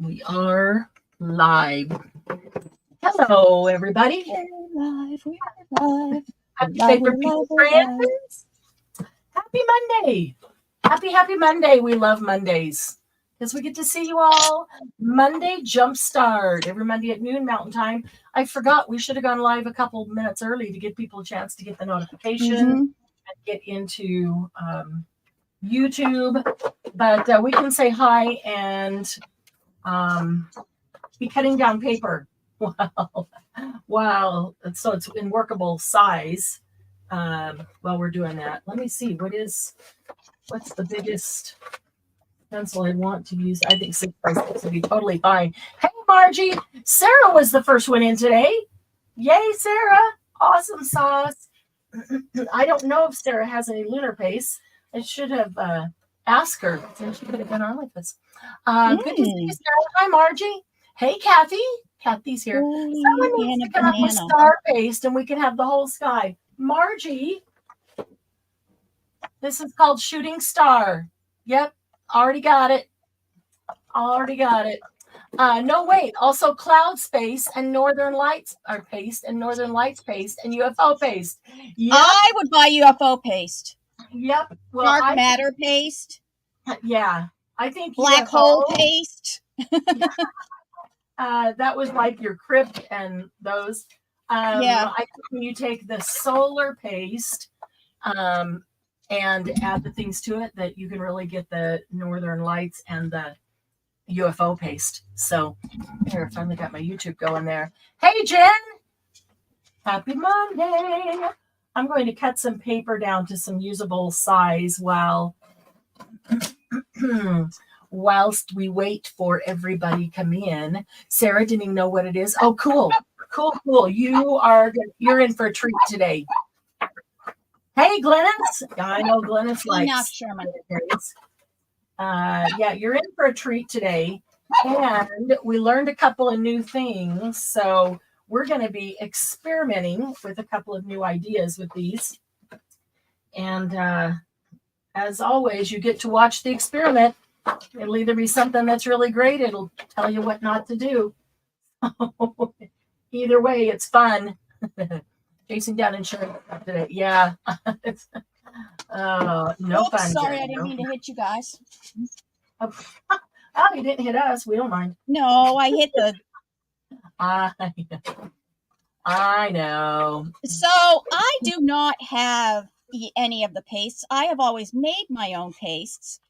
We are live. Hello, everybody. We're live. Happy Paper People friends. Happy Monday. Happy Monday. We love Mondays because we get to see you all. Monday Jumpstart every Monday at noon Mountain Time. I forgot we should have gone live a couple minutes early to give people a chance to get the notification and get into YouTube. But we can say hi and be cutting down paper. Wow. So it's in workable size while we're doing that. Let me see. What's the biggest pencil I want to use? I think 6x6 would be totally fine. Hey, Margie. Sarah was the first one in today. Yay, Sarah. Awesome sauce. I don't know if Sarah has any lunar paste. I should have asked her. She could have been on with us. Good to see you, Sarah. Hi, Margie. Hey, Kathy. Kathy's here. Someone needs to come up with star paste and we can have the whole sky. Margie, this is called Shooting Star. Yep, already got it. No, wait. Also, Cloud Space and Northern Lights are paste, and Northern Lights paste, and UFO paste. Yep. I would buy UFO paste. Yep. Well, Dark matter paste. Yeah, I think black UFO, hole paste. That was like your crypt and those. Yeah. I think when you take the solar paste and add the things to it, that you can really get the Northern Lights and the UFO paste. So here, I finally got my YouTube going there. Hey, Jen. Happy Monday. I'm going to cut some paper down to some usable size whilst we wait for everybody come in. Sarah didn't even know what it is. Oh, cool. You're in for a treat today. Hey, Glennis. I know Glennis likes Sherman. Yeah, you're in for a treat today. And we learned a couple of new things. So we're going to be experimenting with a couple of new ideas with these. And as always, you get to watch the experiment. It'll either be something that's really great. It'll tell you what not to do. Either way, it's fun. Chasing down insurance today. Yeah. No fun. Sorry, I didn't mean to hit you guys. Oh, you didn't hit us. We don't mind. No, I hit the... I know. So I do not have any of the pastes. I have always made my own pastes.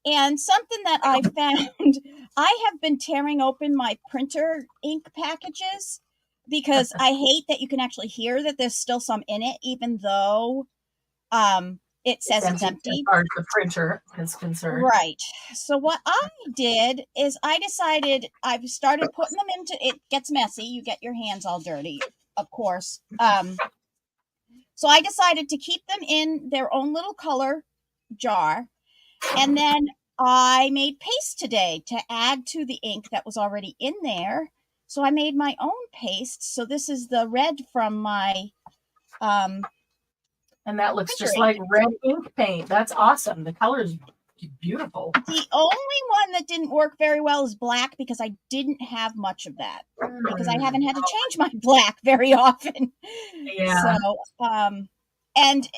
And something that I found, I have been tearing open my printer ink packages because I hate that you can actually hear that there's still some in it, even though it says it's empty. As far as the printer is concerned. Right. So what I did is I've started putting them into, it gets messy. You get your hands all dirty, of course. So I decided to keep them in their own little color jar. And then I made paste today to add to the ink that was already in there. So I made my own paste. So this is the red from my... and that looks just like red ink paint. That's awesome. The color is beautiful. The only one that didn't work very well is black because I didn't have much of that. Because I haven't had to change my black very often. Yeah. So, and...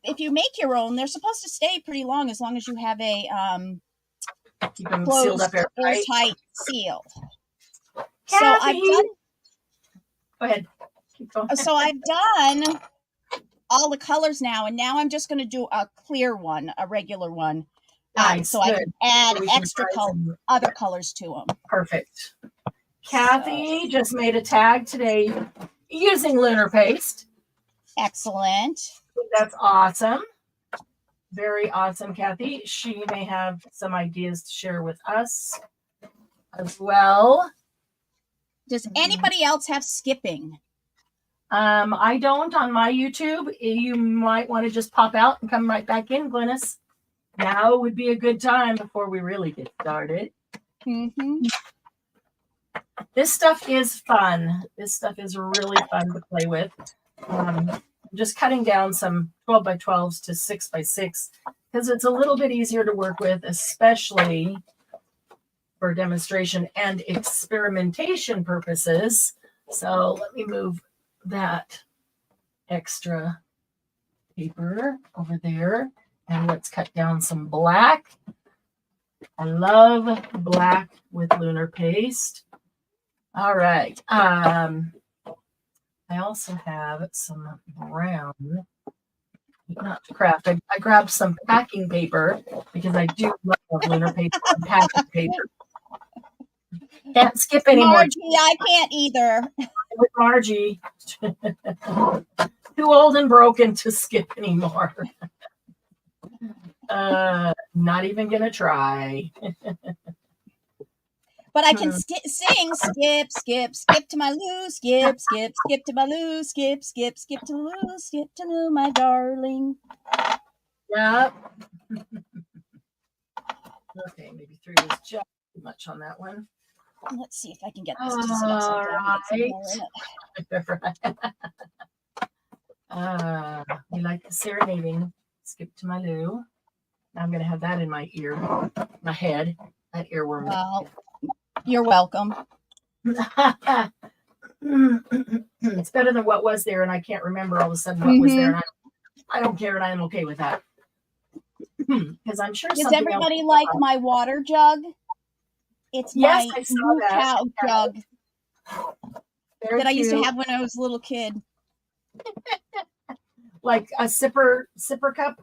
if you make your own, they're supposed to stay pretty long as you have a keep them closed, sealed up airtight seal. Kathy. So I've done. Go ahead. Keep going. So I've done all the colors now, and now I'm just going to do a clear one, a regular one. Nice. So I can add extra other colors to them. Perfect. Kathy just made a tag today using lunar paste. Excellent. That's awesome. Very awesome, Kathy. She may have some ideas to share with us as well. Does anybody else have skipping? I don't on my YouTube. You might want to just pop out and come right back in, Glennis. Now would be a good time before we really get started. Mm-hmm. This stuff is fun. This stuff is really fun to play with. Just cutting down some 12 by 12s to 6 by 6 because it's a little bit easier to work with, especially for demonstration and experimentation purposes. So let me move that extra paper over there, and let's cut down some black. I love black with lunar paste. All right. I also have some brown. Not to craft. I grabbed some packing paper because I do love lunar paper and packing paper. Can't skip anymore. Margie, I can't either. With Margie. Too old and broken to skip anymore. Not even gonna try. But I can sing skip, skip, skip to my Lou, skip, skip, skip to my Lou, skip, skip, skip to Lou, skip to Lou, my darling. Yep. Okay, maybe 3 was just too much on that one. Let's see if I can get this to sit upside down. We like the serenading. Skip to my Lou. I'm gonna have that in my ear, my head, that earworm. Well, you're welcome. It's better than what was there, and I can't remember all of a sudden what was there. And I don't care, and I'm okay with that. Because I'm sure. Does everybody like my water jug? It's my new cow jug that I used to have when I was a little kid. Like a sipper cup?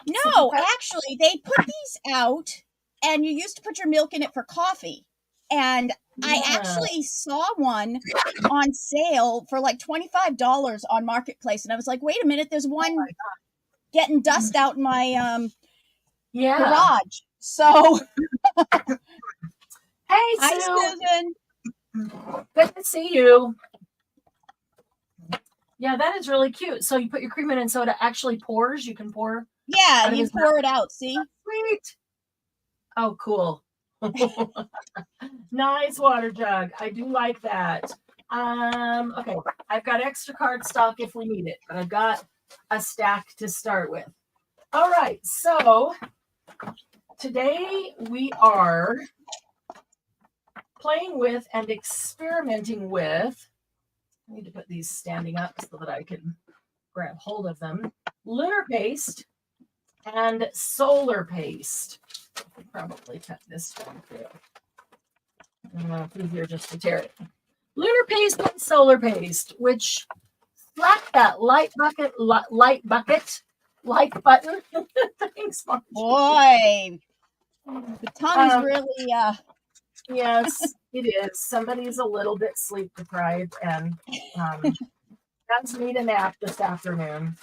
No, actually, they put these out, and you used to put your milk in it for coffee. And I actually saw one on sale for like $25 on Marketplace. And I was like, wait a minute, there's one getting dust out in my garage. So, hey, hi, Susan. Good to see you. Yeah, that is really cute. So you put your cream in and soda actually pours. You can pour. Yeah, you pour it out. See? Sweet. Oh, cool. Nice water jug. I do like that. Okay, I've got extra cardstock if we need it, but I've got a stack to start with. All right, so today we are playing with and experimenting with. I need to put these standing up so that I can grab hold of them. Lunar paste and solar paste. I could probably cut this one too. It's easier just to tear it. Lunar paste and solar paste, which slap that like button. Thanks, Margie. Boy, the tongue is really Yes, it is. Somebody's a little bit sleep deprived and does need a nap this afternoon.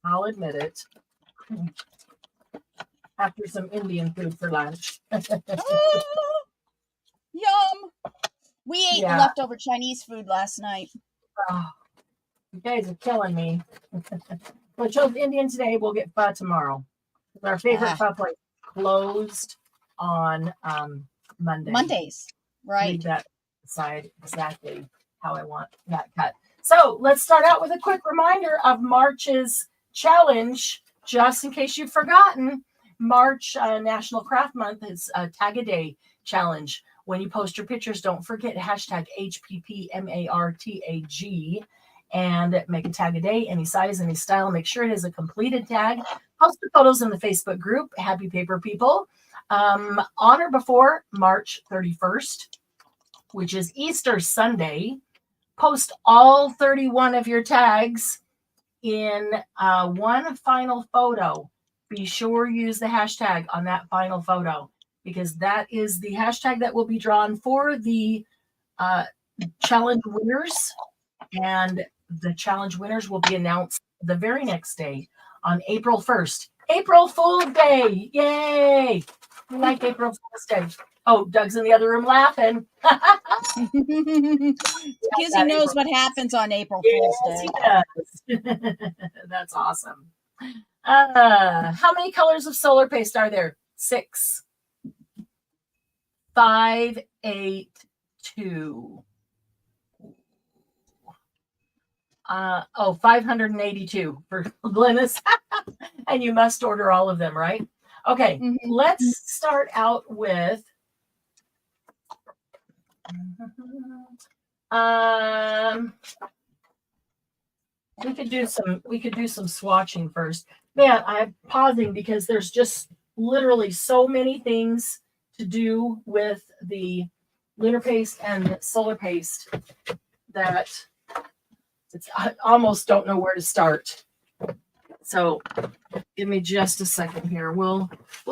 I'll admit it. After some Indian food for lunch. Yum. We ate leftover Chinese food last night. Oh, you guys are killing me. Well, chose Indian today. We'll get pho tomorrow. Our favorite pho place closed on Mondays, right? Leave that aside exactly how I want that cut. So let's start out with a quick reminder of March's challenge, just in case you've forgotten. March National Craft Month is a Tag a Day challenge. When you post your pictures, don't forget hashtag HPPMARTAG and make a tag a day, any size, any style. Make sure it is a completed tag. Post the photos in the Facebook group, Happy Paper People. On or before March 31st, which is Easter Sunday. Post all 31 of your tags in one final photo. Be sure you use the hashtag on that final photo, because that is the hashtag that will be drawn for the challenge winners. And the challenge winners will be announced the very next day on April 1st. April Fool's Day. Yay. We like April Fool's Day. Oh, Doug's in the other room laughing. Because he knows what happens on April Fool's Day. He does. That's awesome. How many colors of solar paste are there? 6. 5, 8, 2. 582 for Glynis. And you must order all of them, right? Okay, let's start out with We could do some swatching first. Man, I'm pausing because there's just literally so many things to do with the lunar paste and solar paste that I almost don't know where to start. So give me just a second here. We'll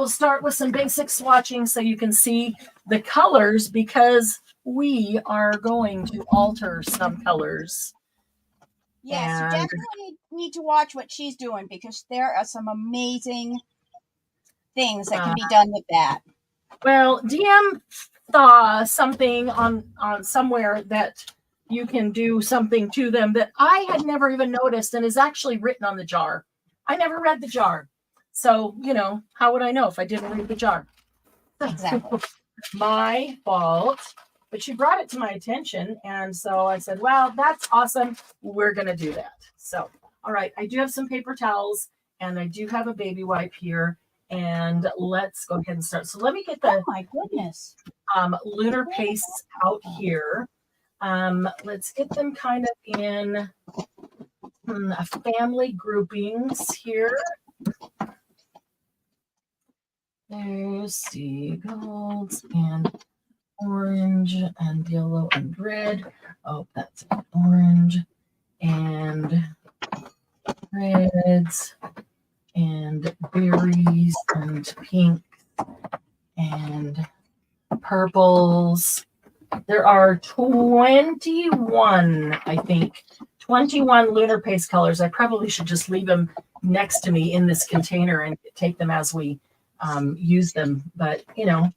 start with some basic swatching so you can see the colors, because we are going to alter some colors. Yes, you definitely need to watch what she's doing, because there are some amazing things that can be done with that. Well, DM saw something on somewhere that you can do something to them that I had never even noticed, and is actually written on the jar. I never read the jar. So, how would I know if I didn't read the jar? Exactly. My fault. But she brought it to my attention, and so I said, well, that's awesome. We're going to do that. So, all right, I do have some paper towels, and I do have a baby wipe here, and let's go ahead and start. So let me get the oh my goodness lunar pastes out here. Let's get them kind of in family groupings here. There's seagulls and orange and yellow and red. Oh, that's orange and reds and berries and pink and purples. There are 21, I think, 21 lunar paste colors. I probably should just leave them next to me in this container and take them as we use them. But, no,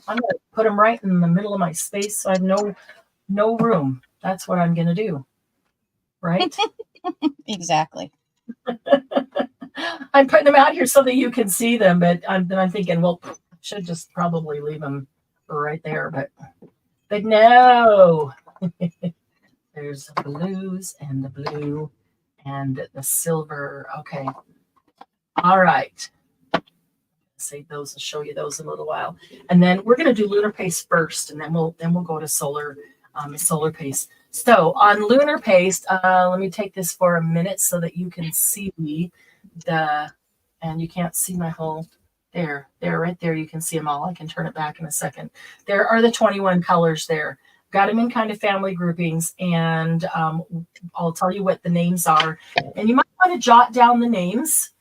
I'm going to put them right in the middle of my space so I have no room. That's what I'm going to do. Right? Exactly. I'm putting them out here so that you can see them, but I'm thinking, well, I should just probably leave them right there, but no. There's the blues and the blue and the silver. Okay. All right. Save those and show you those in a little while. And then we're going to do lunar paste first, and then we'll go to solar paste. So on lunar paste, let me take this for a minute so that you can see and you can't see my whole, right there. You can see them all. I can turn it back in a second. There are the 21 colors there. Got them in kind of family groupings, and I'll tell you what the names are. And you might want to jot down the names,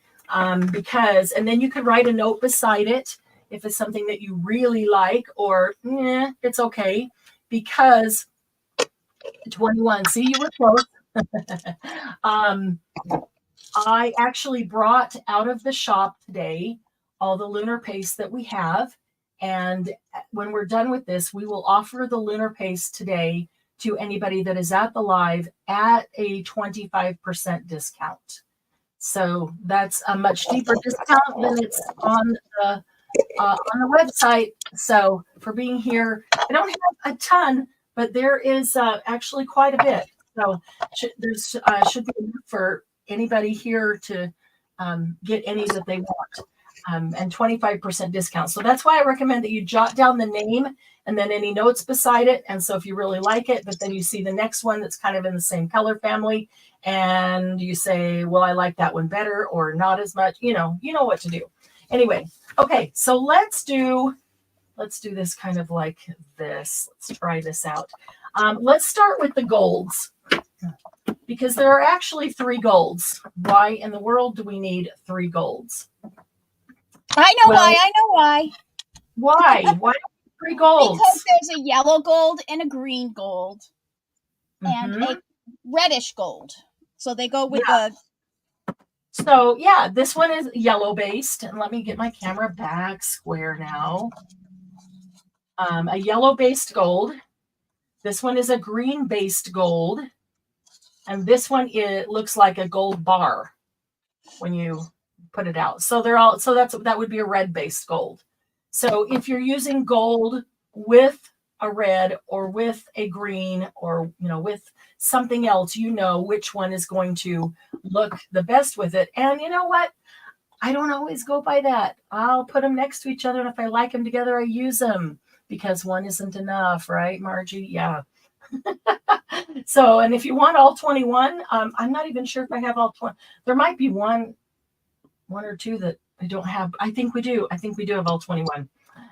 because, and then you could write a note beside it if it's something that you really like, or it's okay, because 21, see, you were close. I actually brought out of the shop today all the lunar paste that we have. And when we're done with this, we will offer the lunar paste today to anybody that is at the live at a 25% discount. So that's a much deeper discount than it's on the website. So for being here, I don't have a ton, but there is actually quite a bit. So there's should be enough for anybody here to get any that they want. And 25% discount. So that's why I recommend that you jot down the name and then any notes beside it. And so if you really like it, but then you see the next one that's kind of in the same color family, and you say, well, I like that one better or not as much, you know what to do. Anyway, okay, so let's do this kind of like this. Let's try this out. Let's start with the golds, because there are actually 3 golds. Why in the world do we need 3 golds? I know why. Why? Why 3 golds? Because there's a yellow gold and a green gold and a reddish gold. So they go with the... So, yeah, this one is yellow based. And let me get my camera back square now. A yellow based gold. This one is a green based gold. And this one, it looks like a gold bar when you put it out. So that would be a red based gold. So if you're using gold with a red or with a green or with something else, which one is going to look the best with it. And you know what? I don't always go by that. I'll put them next to each other, and if I like them together, I use them. because one isn't enough, right, Margie? Yeah. So, and if you want all 21, I'm not even sure if I have all 20. There might be one or two that I don't have. I think we do. I think we do have all 21.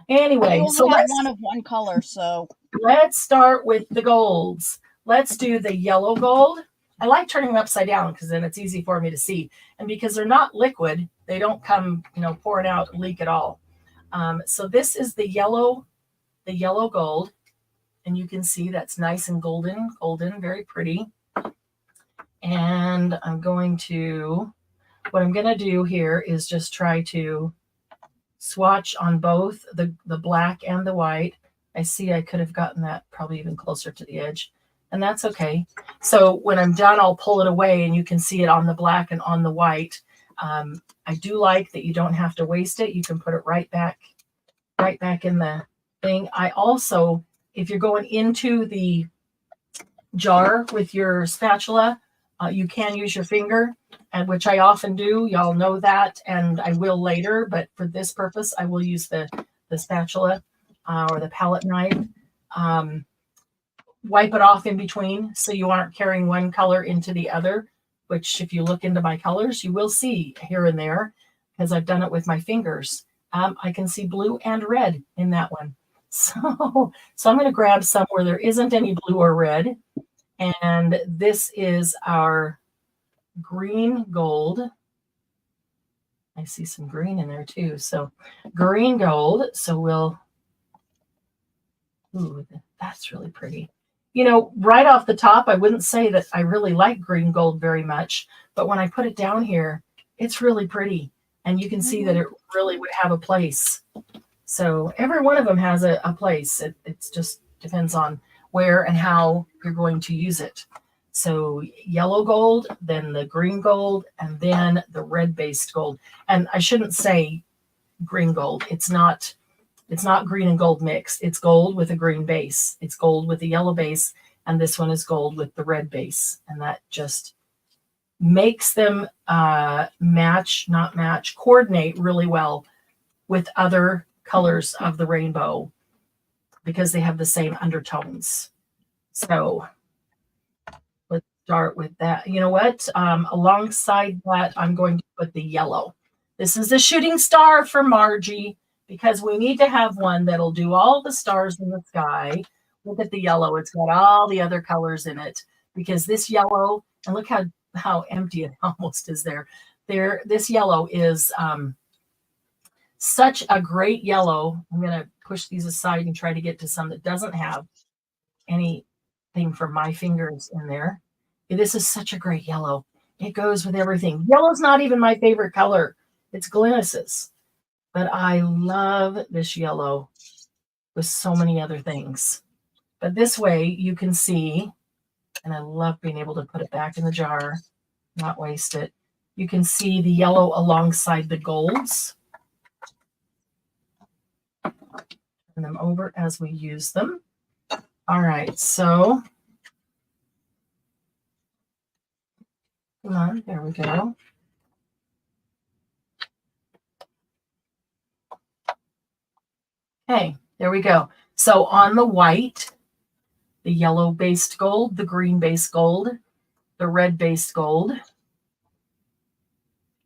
Anyway, You so only have one of one color, so let's start with the golds. Let's do the yellow gold. I like turning them upside down because then it's easy for me to see. And because they're not liquid, they don't come, pouring out, leak at all. So this is the yellow gold. And you can see that's nice and golden, very pretty. And what I'm going to do here is just try to swatch on both the black and the white. I see I could have gotten that probably even closer to the edge, and that's okay. So when I'm done, I'll pull it away and you can see it on the black and on the white. I do like that you don't have to waste it. You can put it right back in the thing. I also, if you're going into the jar with your spatula, you can use your finger, and which I often do. Y'all know that, and I will later, but for this purpose, I will use the spatula or the palette knife. Wipe it off in between so you aren't carrying one color into the other, which if you look into my colors, you will see here and there, because I've done it with my fingers. I can see blue and red in that one. So I'm going to grab some where there isn't any blue or red. And this is our green gold. I see some green in there too. So green gold. So that's really pretty. Right off the top, I wouldn't say that I really like green gold very much, but when I put it down here, it's really pretty. And you can see that it really would have a place. So every one of them has a place. It just depends on where and how you're going to use it. So yellow gold, then the green gold, and then the red-based gold. And I shouldn't say green gold. It's not green and gold mixed. It's gold with a green base. It's gold with a yellow base, and this one is gold with the red base. And that just makes them coordinate really well with other colors of the rainbow, because they have the same undertones. So let's start with that. You know what? Alongside that, I'm going to put the yellow. This is a shooting star for Margie, because we need to have one that'll do all the stars in the sky. Look at the yellow. It's got all the other colors in it, because this yellow, and look how empty it almost is there. This yellow is such a great yellow. I'm going to push these aside and try to get to some that doesn't have anything from my fingers in there. This is such a great yellow. It goes with everything. Yellow's not even my favorite color. It's Glynis's. But I love this yellow with so many other things. But this way you can see, and I love being able to put it back in the jar, not waste it. You can see the yellow alongside the golds. Turn them over as we use them. All right, so come on, there we go. Okay, there we go. So on the white, the yellow-based gold, the green-based gold, the red-based gold,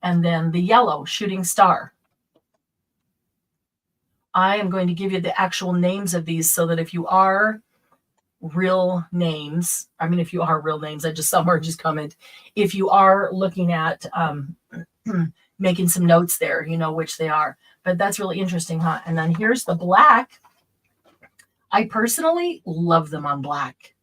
and then the yellow shooting star. I am going to give you the actual names of these so that if you are real names, I just somewhere just comment. If you are looking at making some notes there, you know which they are. But that's really interesting, huh? And then here's the black. I personally love them on black.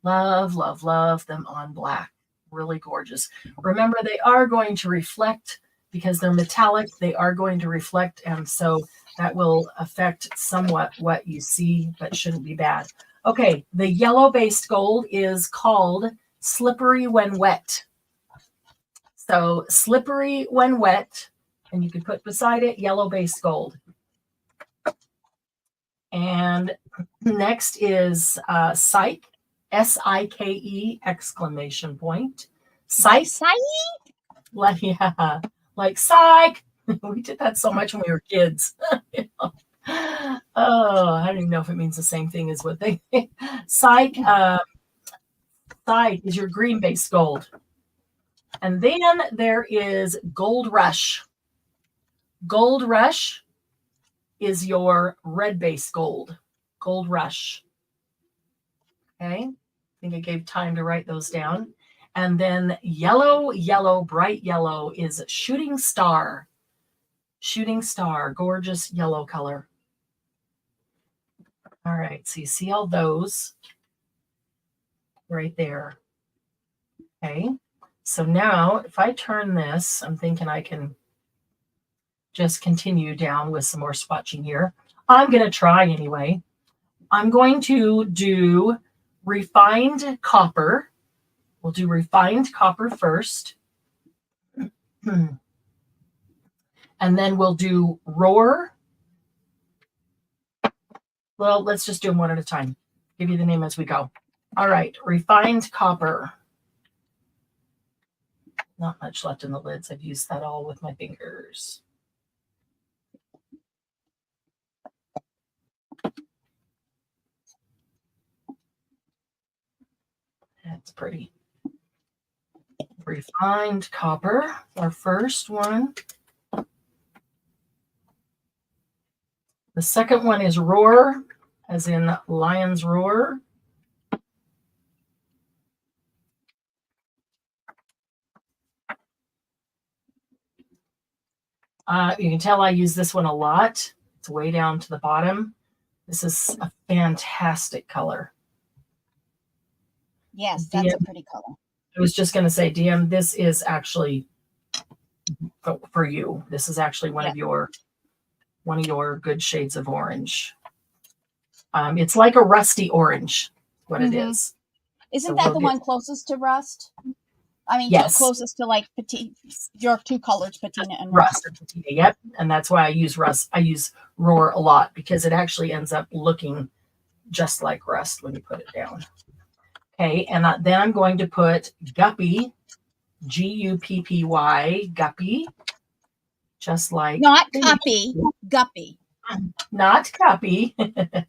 Love, love, love them on black. Really gorgeous. Remember, they are going to reflect, because they're metallic. They are going to reflect, and so that will affect somewhat what you see, but shouldn't be bad. Okay, the yellow-based gold is called Slippery When Wet. So Slippery When Wet, and you can put beside it yellow-based gold. And next is Psyche, S-I-K-E, exclamation point. Psyche. Like psych. We did that so much when we were kids. Oh, I don't even know if it means the same thing as what they Psych side is your green base gold. And then there is Gold Rush. Gold Rush is your red base gold. Gold Rush. Okay. I think I gave time to write those down. And then yellow, bright yellow is Shooting Star. Shooting Star, gorgeous yellow color. All right, so you see all those right there. Okay, so now if I turn this, I'm thinking I can just continue down with some more swatching here. I'm going to try anyway. I'm going to do Refined Copper. We'll do Refined Copper first. And then we'll do Roar. Well, let's just do them one at a time. Give you the name as we go. All right, Refined Copper. Not much left in the lids. I've used that all with my fingers. That's pretty. Refined Copper, our first one. The second one is Roar, as in Lion's Roar. You can tell I use this one a lot. It's way down to the bottom. This is a fantastic color. Yes, that's a pretty color. I was just going to say, DM, this is actually for you. This is actually one of your good shades of orange. It's like a rusty orange, what it is. Isn't that the one closest to rust? I mean, yes. Closest to like your two colors, patina and rust. Patina, yep. And that's why I use rust. I use Roar a lot because it actually ends up looking just like rust when you put it down. Okay, and then I'm going to put Guppy, Guppy, Guppy, just like not Guppy, Guppy. Not Guppy.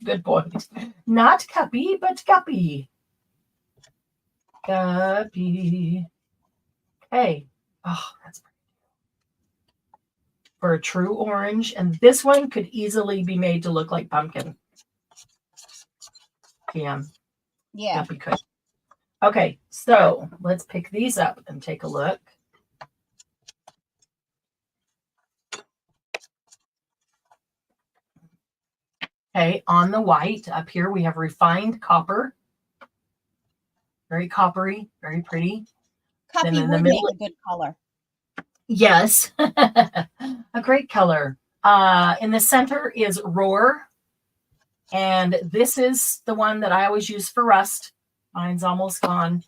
Good point. Not Guppy, but Guppy. Guppy. Okay. Oh, that's pretty. For a true orange, and this one could easily be made to look like pumpkin. Yeah. Guppy could. Okay, so let's pick these up and take a look. Okay, on the white up here, we have Refined Copper. Very coppery, very pretty. Copy would make a good color. Yes, a great color. In the center is Roar. And this is the one that I always use for rust. Mine's almost gone.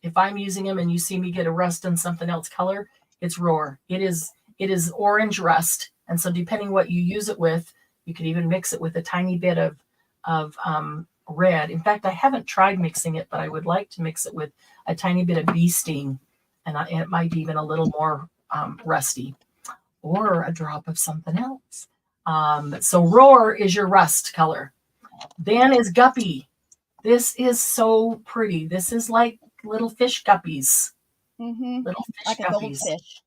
If I'm using them and you see me get a rust and something else color, it's Roar. It is orange rust. And so depending what you use it with, you could even mix it with a tiny bit of red. In fact, I haven't tried mixing it, but I would like to mix it with a tiny bit of bee sting. And it might be even a little more rusty, or a drop of something else. So Roar is your rust color. Then is Guppy. This is so pretty. This is like little fish guppies. Little fish like guppies. A goldfish.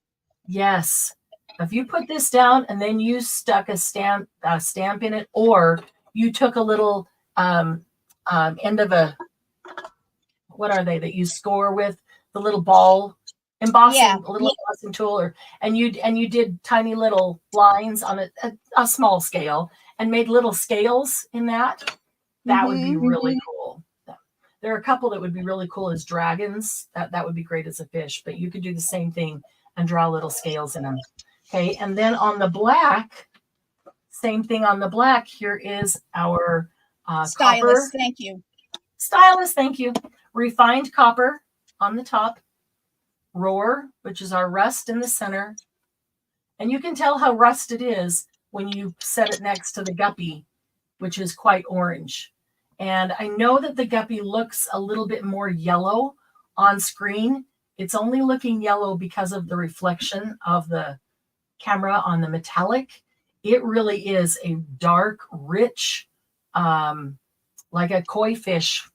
Yes. If you put this down and then you stuck a stamp in it, or you took a little end of a, what are they that you score with, the little ball embossing, a little embossing tool, and you did tiny little lines on a small scale and made little scales in that. That would be really cool. There are a couple that would be really cool as dragons. That would be great as a fish, but you could do the same thing and draw little scales in them. Okay, and then on the black, same thing on the black. Here is our stylus. Copper. Thank you. Stylus, thank you. Refined Copper on the top. Roar, which is our rust in the center. And you can tell how rust it is when you set it next to the Guppy, which is quite orange. And I know that the Guppy looks a little bit more yellow on screen. It's only looking yellow because of the reflection of the camera on the metallic. it really is a dark, rich, like a koi fish,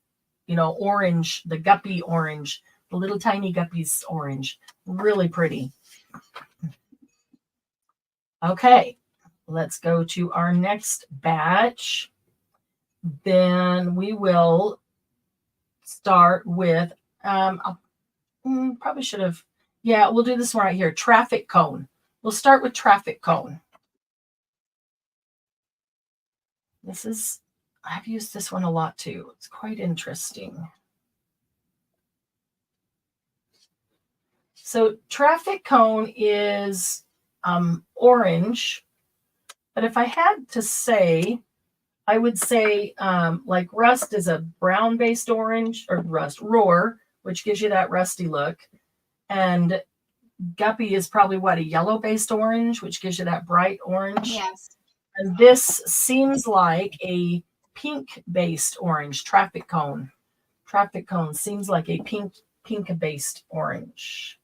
orange, the guppy orange, the little tiny guppies orange. Really pretty. Okay, let's go to our next batch. Then we will start with, probably should have, yeah, we'll do this one right here, traffic cone. We'll start with traffic cone. I've used this one a lot too. It's quite interesting. So traffic cone is orange, but if I had to say, I would say like rust is a brown-based orange, or roar, which gives you that rusty look. And guppy is probably what, a yellow-based orange, which gives you that bright orange. Yes. And this seems like a pink-based orange, traffic cone. Traffic cone seems like a pink-based orange.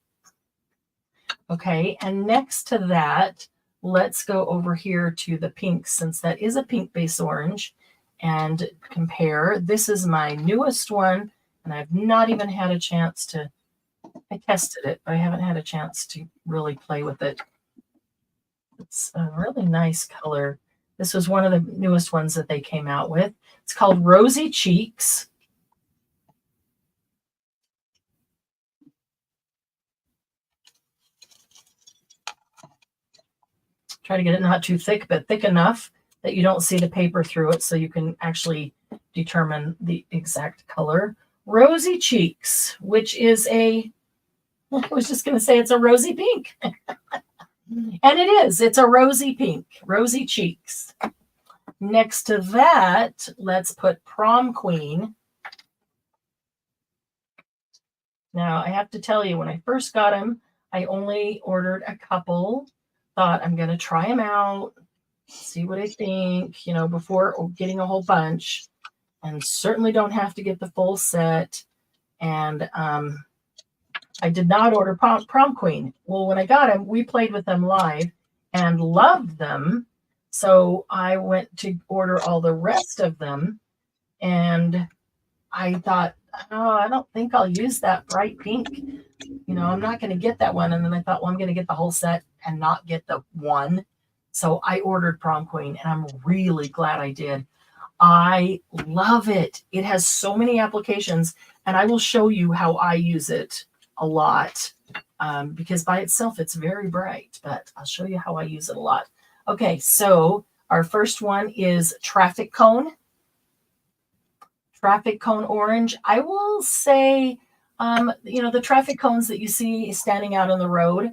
Okay, and next to that, let's go over here to the pink, since that is a pink-based orange, and compare. This is my newest one, and I've not even had a chance to, I tested it, but I haven't had a chance to really play with it. It's a really nice color. This was one of the newest ones that they came out with. It's called Rosy Cheeks. Try to get it not too thick, but thick enough that you don't see the paper through it, so you can actually determine the exact color. Rosy Cheeks, which is I was just going to say it's a rosy pink. And it is. It's a rosy pink. Rosy Cheeks. Next to that, let's put Prom Queen. Now, I have to tell you, when I first got them, I only ordered a couple. Thought I'm going to try them out, see what I think, before getting a whole bunch. And certainly don't have to get the full set. And I did not order Prom Queen. Well, when I got them, we played with them live and loved them. So I went to order all the rest of them. And I thought, oh, I don't think I'll use that bright pink. I'm not going to get that one. And then I thought, well, I'm going to get the whole set and not get the one. So I ordered Prom Queen, and I'm really glad I did. I love it. It has so many applications, and I will show you how I use it a lot, because by itself, it's very bright, but I'll show you how I use it a lot. Okay, so our first one is Traffic Cone. Traffic Cone Orange. I will say, the traffic cones that you see standing out on the road,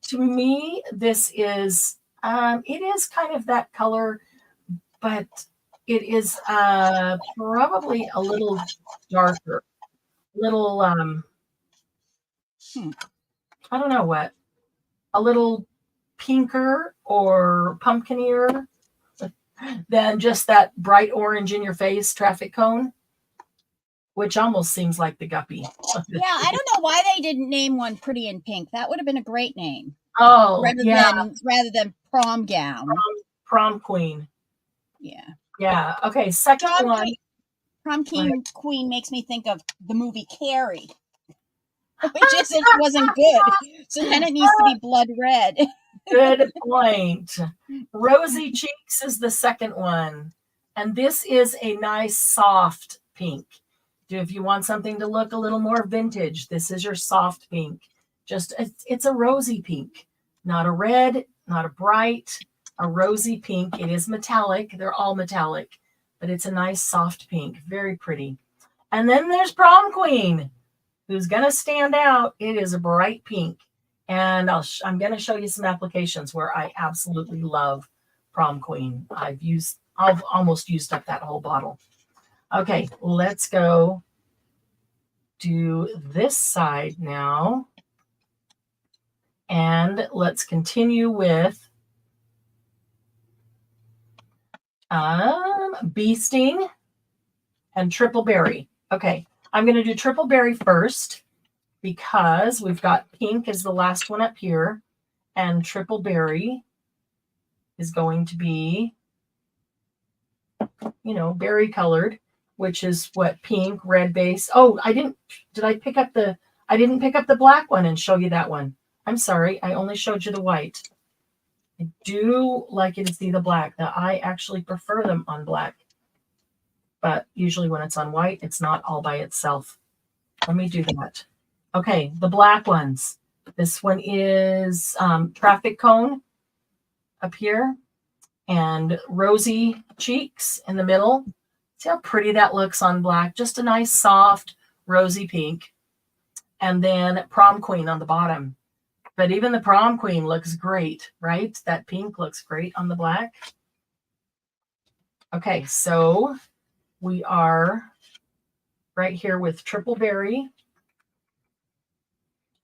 to me, this is, it is kind of that color, but it is probably a little darker, little, I don't know what, a little pinker or pumpkinier than just that bright orange in your face traffic cone, which almost seems like the guppy. Yeah, I don't know why they didn't name one Pretty in Pink. That would have been a great name. Oh, rather than Prom Gown. Prom Queen. Yeah. Yeah. Okay. Second one. Prom Queen makes me think of the movie Carrie, which wasn't good. So then it needs to be blood red. Good point. Rosy Cheeks is the second one. And this is a nice soft pink. If you want something to look a little more vintage, this is your soft pink. It's a rosy pink, not a red, not a bright, a rosy pink. It is metallic. They're all metallic, but it's a nice soft pink. Very pretty. And then there's Prom Queen, who's going to stand out. It is a bright pink. And I'm going to show you some applications where I absolutely love Prom Queen. I've almost used up that whole bottle. Okay, let's go do this side now. And let's continue with Bee Sting and Triple Berry. Okay, I'm going to do Triple Berry first because we've got pink as the last one up here and Triple Berry is going to be, you know, berry colored, which is what, pink, red base. Oh, I didn't pick up the black one and show you that one. I'm sorry. I only showed you the white. I do like you to see the black. Now, I actually prefer them on black, but usually when it's on white, it's not all by itself. Let me do that. Okay, the black ones. This one is traffic cone up here and rosy cheeks in the middle. See how pretty that looks on black? Just a nice, soft, rosy pink. And then prom queen on the bottom. But even the prom queen looks great, right? That pink looks great on the black. Okay, so we are right here with triple berry.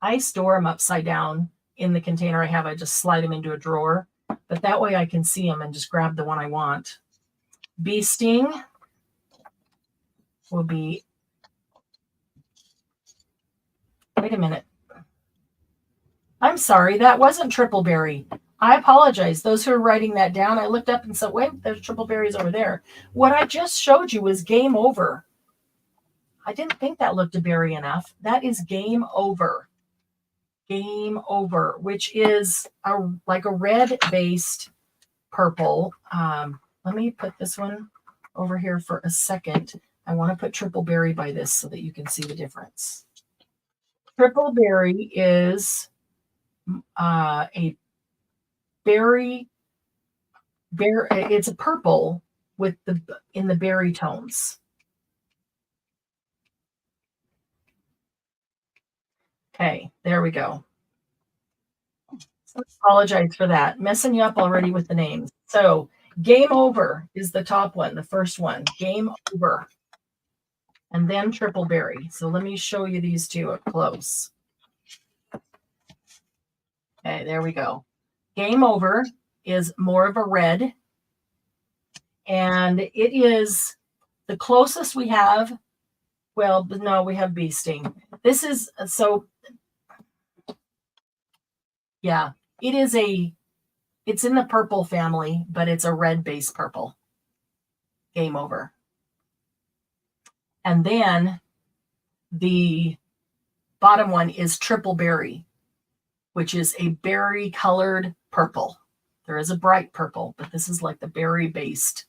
I store them upside down in the container I have. I just slide them into a drawer, but that way I can see them and just grab the one I want. Bee sting will be, wait a minute. I'm sorry, that wasn't triple berry. I apologize. Those who are writing that down, I looked up and said, wait, there's triple berries over there. What I just showed you was game over. I didn't think that looked a berry enough. That is game over. Game over, which is like a red-based purple. Let me put this one over here for a second. I want to put triple berry by this so that you can see the difference. Triple berry is a berry, it's a purple with in the berry tones. Okay, there we go. So I apologize for that. Messing you up already with the names. So game over is the top one, the first one. Game over. And then triple berry. So let me show you these two up close. Okay, there we go. Game over is more of a red. And it is the closest we have. Well, no, we have bee sting. This is, so yeah, it's in the purple family, but it's a red base purple. Game over. And then the bottom one is triple berry, which is a berry colored purple. There is a bright purple, but this is like the berry based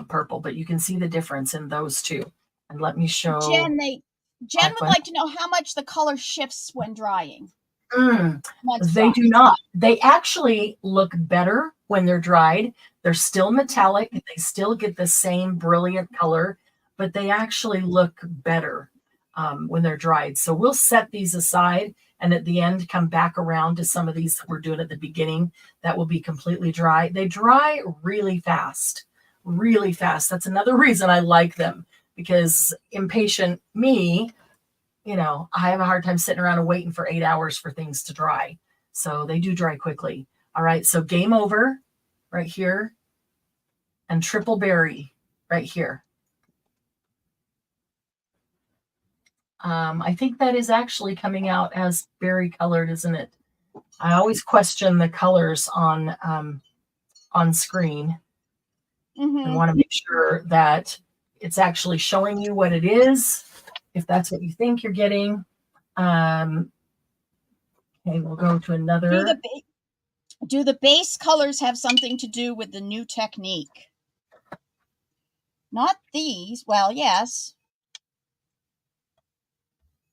purple, but you can see the difference in those two. And let me show. Jen would like to know how much the color shifts when drying. They do not. They actually look better when they're dried. They're still metallic. They still get the same brilliant color, but they actually look better when they're dried. So we'll set these aside and at the end come back around to some of these that we're doing at the beginning that will be completely dry. They dry really fast, really fast. That's another reason I like them, because impatient me, you know, I have a hard time sitting around and waiting for 8 hours for things to dry. So they do dry quickly. All right. So game over right here and triple berry right here. I think that is actually coming out as berry colored, isn't it? I always question the colors on screen. I want to make sure that it's actually showing you what it is, if that's what you think you're getting. Okay, we'll go to another. Do the base colors have something to do with the new technique? Not these. Well, yes.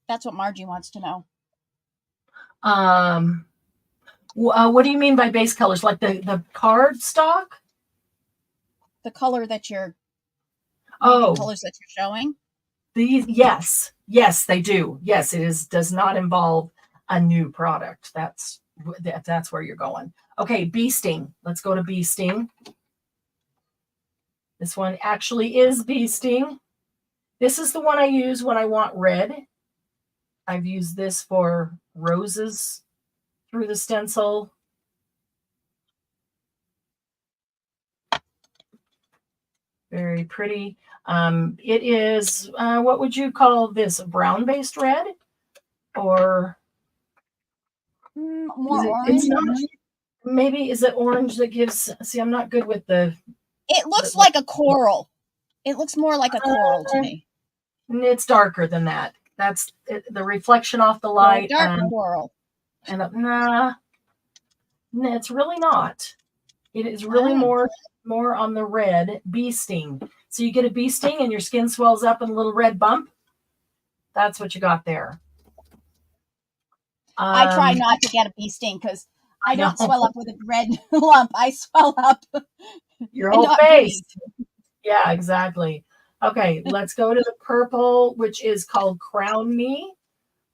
That's what Margie wants to know. What do you mean by base colors? Like the card stock? The color that you're colors that you're showing? These, yes, they do. Yes, does not involve a new product. That's where you're going. Okay, bee sting. Let's go to bee sting. This one actually is bee sting. This is the one I use when I want red. I've used this for roses through the stencil. Very pretty. It is, what would you call this? Brown-based red? Or more orange? Maybe, is it orange that gives, see, I'm not good with It looks like a coral. It looks more like a coral to me. it's darker than that. That's it, the reflection off the Or a light. dark coral. And nah, it's really not. It is really Oh. more on the red bee sting. So you get a bee sting and your skin swells up in a little red bump. That's what you got there. I try not to get a bee sting because I don't swell up with a red lump. I swell up your whole face. Yeah, exactly. Okay, let's go to the purple, which is called Crown Me,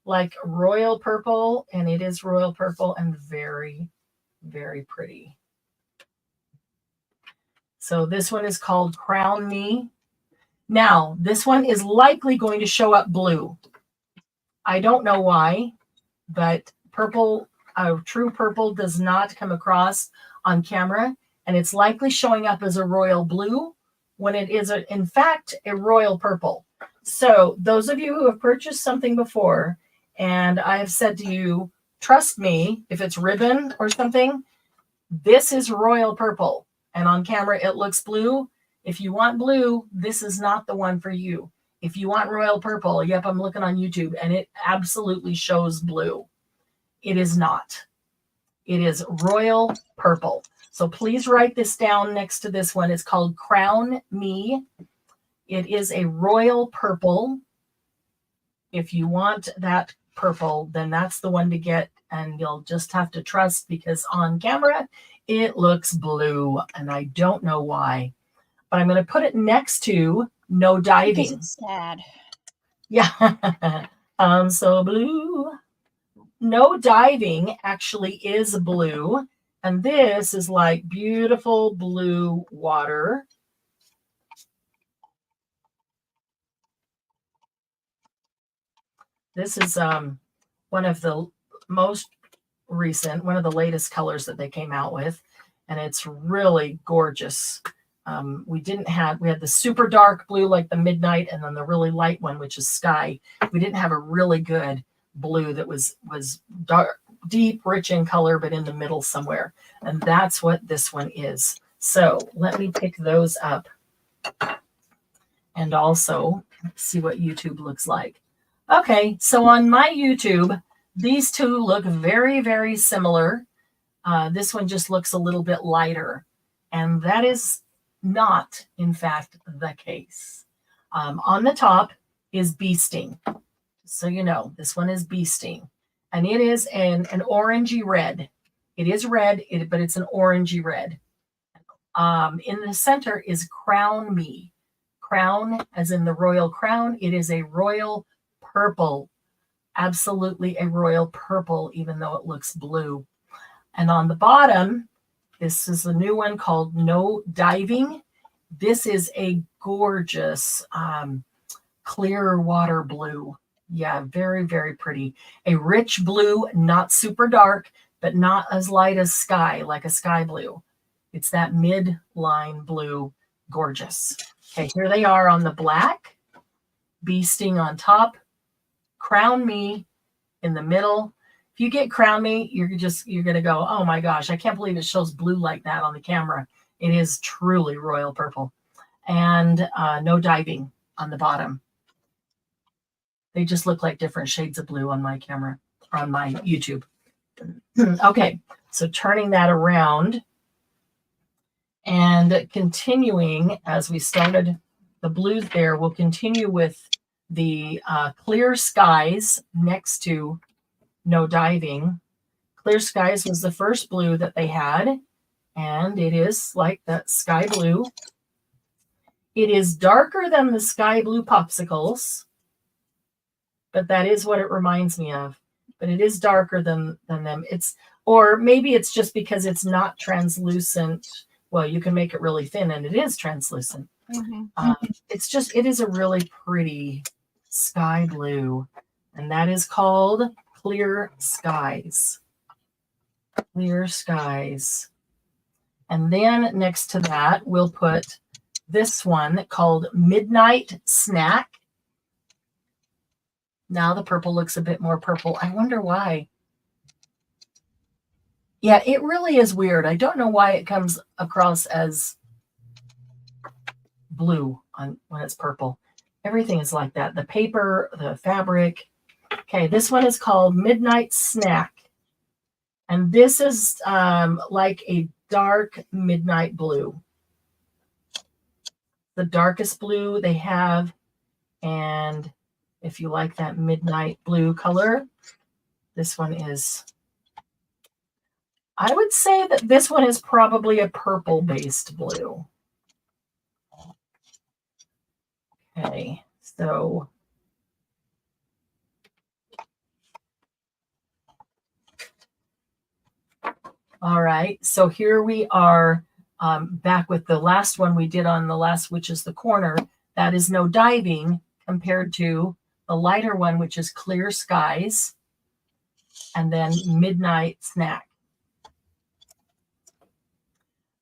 like royal purple, and it is royal purple and very, very pretty. So this one is called Crown Me. Now, this one is likely going to show up blue. I don't know why, but purple, true purple does not come across on camera, and it's likely showing up as a royal blue when it is, in fact, a royal purple. So those of you who have purchased something before, and I have said to you, trust me, if it's ribbon or something, this is royal purple. And on camera, it looks blue. If you want blue, this is not the one for you. If you want royal purple, yep, I'm looking on YouTube, and it absolutely shows blue. It is not. It is royal purple. So please write this down next to this one. It's called Crown Me. It is a royal purple. If you want that purple, then that's the one to get, and you'll just have to trust because on camera, it looks blue, and I don't know why. But I'm going to put it next to No Diving. Because it's sad. Yeah. I'm so blue. No Diving actually is blue. And this is like beautiful blue water. This is one of the most recent, one of the latest colors that they came out with. And it's really gorgeous. We had the super dark blue like the midnight, and then the really light one, which is sky. We didn't have a really good blue that was dark, deep, rich in color, but in the middle somewhere. And that's what this one is. So let me pick those up and also see what YouTube looks like. Okay, so on my YouTube, these two look very, very similar. This one just looks a little bit lighter, and that is not, in fact, the case. On the top is Bee Sting. So you know, this one is Bee Sting. And it is an orangey red. It is red, but it's an orangey red. In the center is Crown Me. Crown, as in the royal crown. It is a royal purple. Absolutely a royal purple, even though it looks blue. And on the bottom, this is a new one called No Diving. This is a gorgeous clear water blue. Yeah, very, very pretty. A rich blue, not super dark, but not as light as sky, like a sky blue. It's that midline blue. Gorgeous. Okay, here they are on the black. Bee Sting on top. Crown Me in the middle. If you get Crown Me, you're going to go, oh my gosh, I can't believe it shows blue like that on the camera. It is truly royal purple. And No Diving on the bottom. They just look like different shades of blue on my camera, or on my YouTube. Okay, so turning that around and continuing as we started the blues there, we'll continue with the Clear Skies next to No Diving. Clear Skies was the first blue that they had, and it is like that sky blue. It is darker than the sky blue popsicles, but that is what it reminds me of. But it is darker than them. Or maybe it's just because it's not translucent. Well, you can make it really thin, and it is translucent. Mm-hmm. It is a really pretty sky blue, and that is called Clear Skies. Clear Skies. And then next to that, we'll put this one called Midnight Snack. Now the purple looks a bit more purple. I wonder why. Yeah, it really is weird. I don't know why it comes across as blue when it's purple. Everything is like that. The paper, the fabric. Okay, this one is called Midnight Snack. And this is like a dark midnight blue. The darkest blue they have. And if you like that midnight blue color, this one is, I would say that this one is probably a purple-based blue. Okay, so all right, so here we are back with the last one we did on the last, which is the corner. That is no diving compared to the lighter one, which is clear skies, and then midnight snack.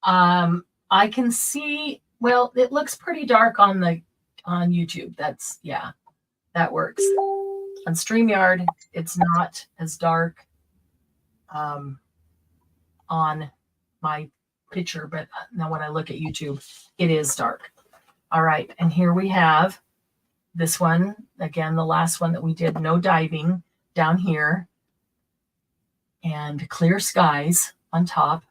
I can see, well, it looks pretty dark on YouTube. That's, yeah, that works. On StreamYard, it's not as dark on my picture, but now when I look at YouTube, it is dark. All right, and here we have this one, again, the last one that we did, no diving, down here, and clear skies on top,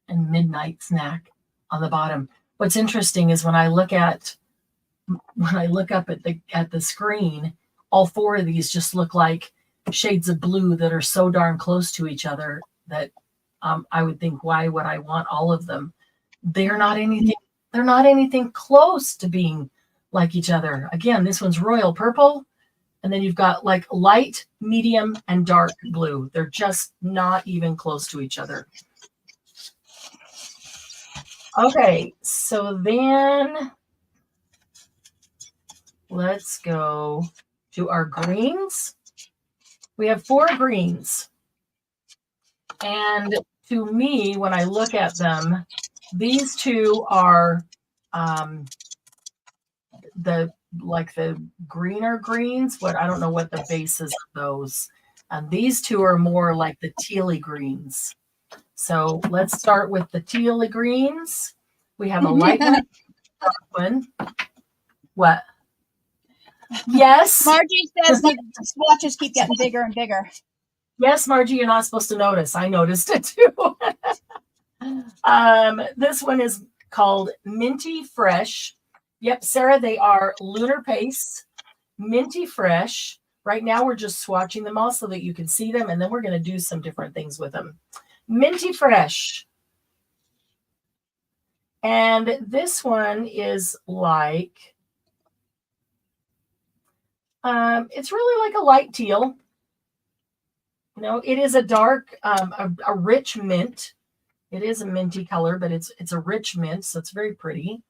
and midnight snack on the bottom. What's interesting is when I look up at the screen, all four of these just look like shades of blue that are so darn close to each other that I would think, why would I want all of them? They're not anything close to being like each other. Again, this one's royal purple, and then you've got like light, medium, and dark blue. They're just not even close to each other. Okay, so then let's go to our greens. We have 4 greens. And to me, when I look at them, these two are the greener greens, but I don't know what the base is of those. And these two are more like the tealy greens. So let's start with the tealy greens. We have a light one, dark one. What? Yes. Margie says the swatches keep getting bigger and bigger. Yes, Margie, you're not supposed to notice. I noticed it too. This one is called Minty Fresh. Yep, Sarah, they are Lunar Paste, Minty Fresh. Right now, we're just swatching them all so that you can see them, and then we're going to do some different things with them. Minty Fresh. And this one is like, it's really like a light teal. You know, it is a dark, a rich mint. It is a minty color, but it's a rich mint, so it's very pretty.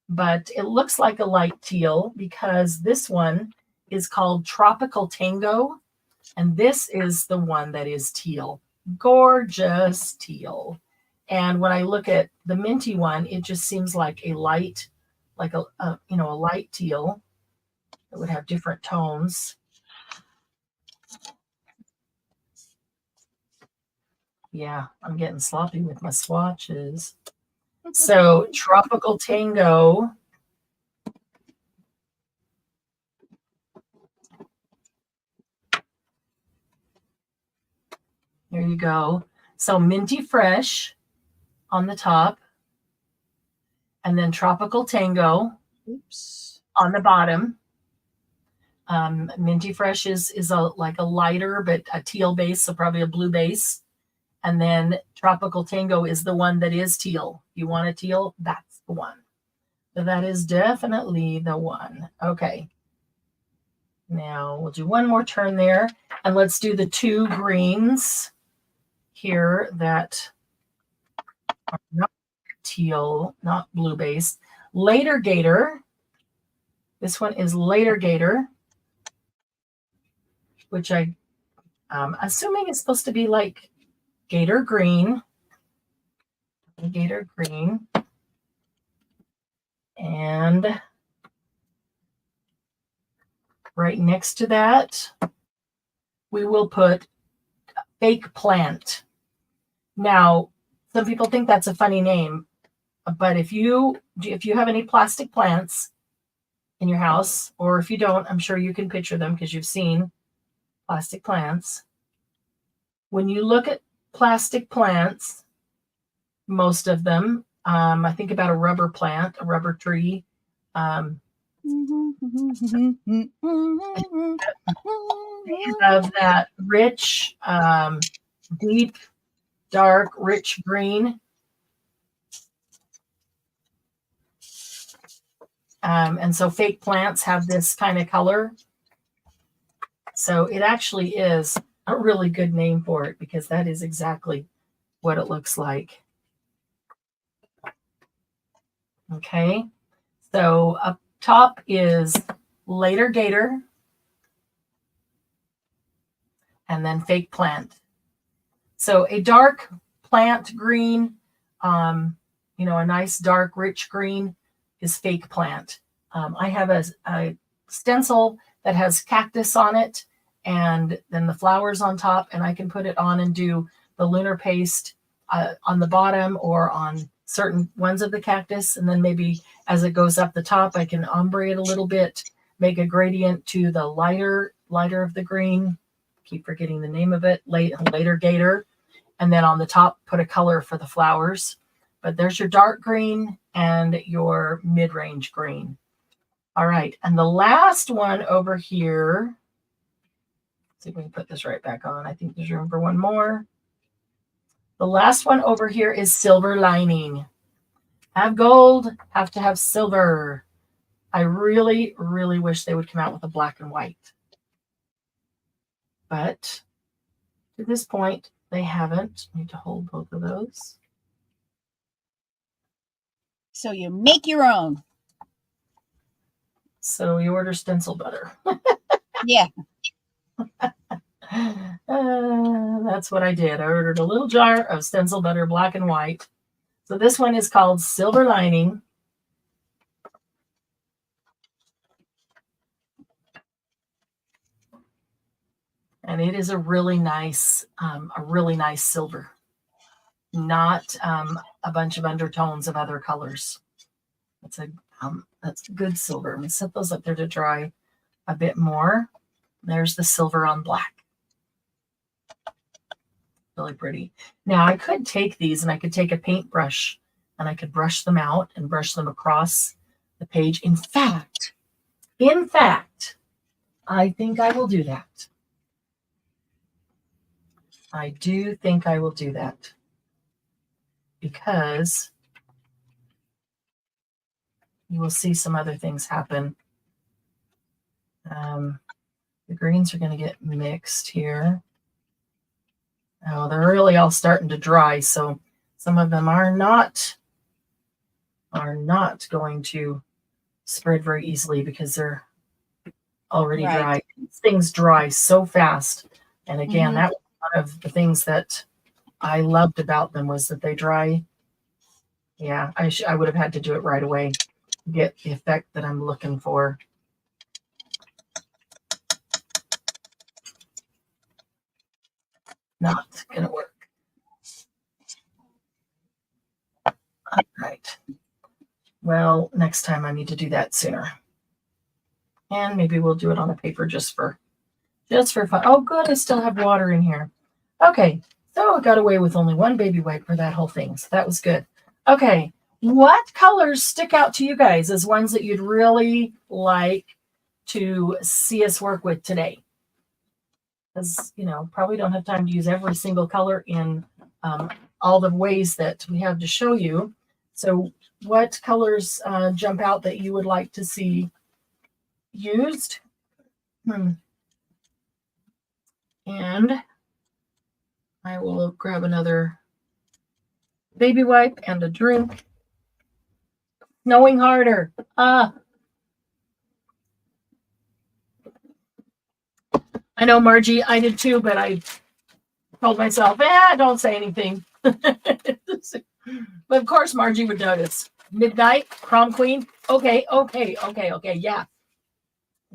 But it looks like a light teal because this one is called Tropical Tango, and this is the one that is teal. Gorgeous teal. And when I look at the minty one, it just seems like a light, like a light teal. It would have different tones. Yeah, I'm getting sloppy with my swatches. So Tropical Tango. There you go. So Minty Fresh on the top, and then Tropical Tango on the bottom. Minty Fresh is like a lighter, but a teal base, so probably a blue base. And then Tropical Tango is the one that is teal. You want a teal? That's the one. So that is definitely the one. Okay. Now we'll do one more turn there, and let's do the 2 greens here that are not teal, not blue base. Later Gator. This one is Later Gator, which I'm assuming is supposed to be like Gator Green. Gator Green. And right next to that, we will put fake plant. Now, some people think that's a funny name, but if you have any plastic plants in your house, or if you don't, I'm sure you can picture them because you've seen plastic plants. When you look at plastic plants, most of them, I think about a rubber plant, a rubber tree. Have that rich, deep, dark, rich green. And so fake plants have this kind of color. So it actually is a really good name for it because that is exactly what it looks like. Okay, so up top is Later Gator and then fake plant. So a dark plant green, a nice dark rich green is fake plant. I have a stencil that has cactus on it and then the flowers on top, and I can put it on and do the lunar paste on the bottom or on certain ones of the cactus, and then maybe as it goes up the top I can ombre it a little bit, make a gradient to the lighter of the green, keep forgetting the name of it, Later Gator, and then on the top put a color for the flowers. But there's your dark green and your mid-range green. All right, and the last one over here, let's see if we can put this right back on. I think there's room for one more. The last one over here is Silver Lining. Have gold, have to have silver. I really, really wish they would come out with a black and white. But to this point, they haven't. I need to hold both of those. So you make your own. So you order stencil butter. Yeah. That's what I did. I ordered a little jar of stencil butter, black and white. So this one is called Silver Lining. And it is a really nice silver. Not a bunch of undertones of other colors. That's good silver. I'm going to set those up there to dry a bit more. There's the silver on black. Really pretty. Now I could take these and I could take a paintbrush and I could brush them out and brush them across the page. In fact, I think I will do that. I do think I will do that because you will see some other things happen. The greens are going to get mixed here. Oh, they're really all starting to dry, so some of them are not going to spread very easily because they're already dry. Things dry so fast. And again, that was one of the things that I loved about them was that they dry. Yeah, I would have had to do it right away to get the effect that I'm looking for. Not going to work. All right. Well, next time I need to do that sooner. And maybe we'll do it on a paper just for fun. Oh, good. I still have water in here. Okay. So I got away with only one baby wipe for that whole thing. So that was good. Okay. What colors stick out to you guys as ones that you'd really like to see us work with today? Because, probably don't have time to use every single color in all the ways that we have to show you. So what colors jump out that you would like to see used? And I will grab another baby wipe and a drink. Snowing harder. I know, Margie, I did too, but I told myself, don't say anything. But of course, Margie would notice. Midnight, Prom Queen. Okay, yeah.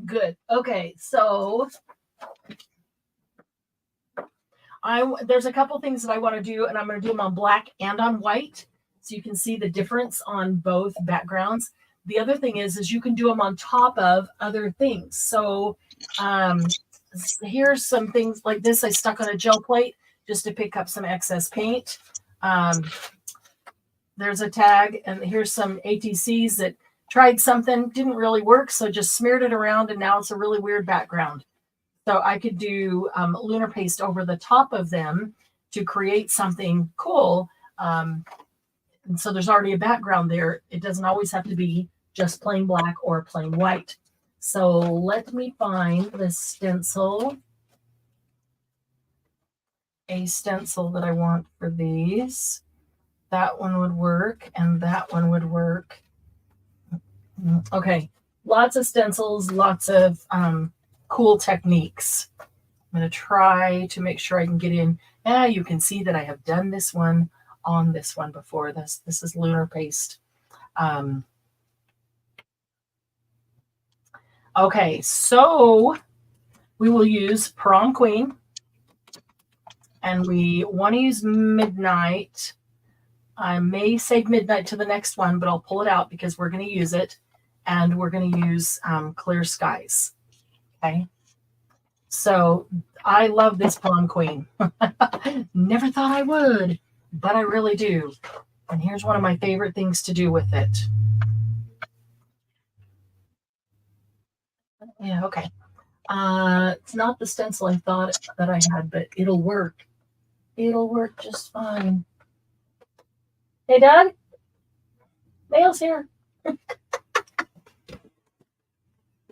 Good. Okay, so There's a couple things that I want to do, and I'm going to do them on black and on white, so you can see the difference on both backgrounds. The other thing is you can do them on top of other things. So here's some things like this I stuck on a gel plate just to pick up some excess paint. There's a tag, and here's some ATCs that tried something, didn't really work, so just smeared it around, and now it's a really weird background. So I could do lunar paste over the top of them to create something cool. And so there's already a background there. It doesn't always have to be just plain black or plain white. So let me find the stencil. A stencil that I want for these. That one would work, and that one would work. Okay, lots of stencils, lots of cool techniques. I'm going to try to make sure I can get in. You can see that I have done this one on this one before. This is lunar paste. Okay, so we will use Prom Queen, and we want to use Midnight. I may save Midnight to the next one, but I'll pull it out because we're going to use it, and we're going to use Clear Skies. Okay, so I love this Prom Queen. Never thought I would, but I really do. And here's one of my favorite things to do with it. Yeah, okay. It's not the stencil I thought that I had, but it'll work. It'll work just fine. Hey, Doug? Mail's here.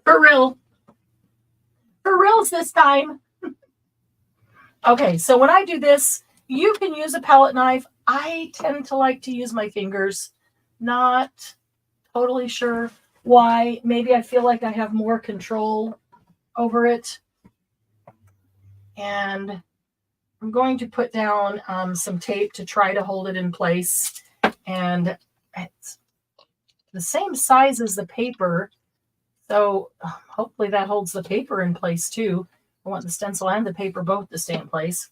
For real. For reals this time. Okay, so when I do this, you can use a palette knife. I tend to like to use my fingers. Not totally sure why. Maybe I feel like I have more control over it. And I'm going to put down some tape to try to hold it in place. And it's the same size as the paper. So hopefully that holds the paper in place too. I want the stencil and the paper both to stay in place.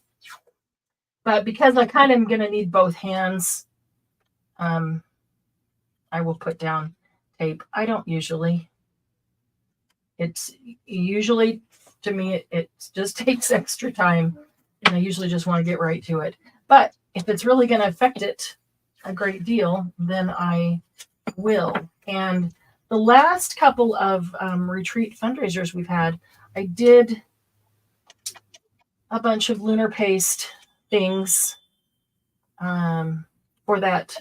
But because I kind of am going to need both hands, I will put down tape. I don't usually. It's usually, to me, it just takes extra time. And I usually just want to get right to it. But if it's really going to affect it a great deal, then I will. And the last couple of retreat fundraisers we've had, I did a bunch of lunar paste things for that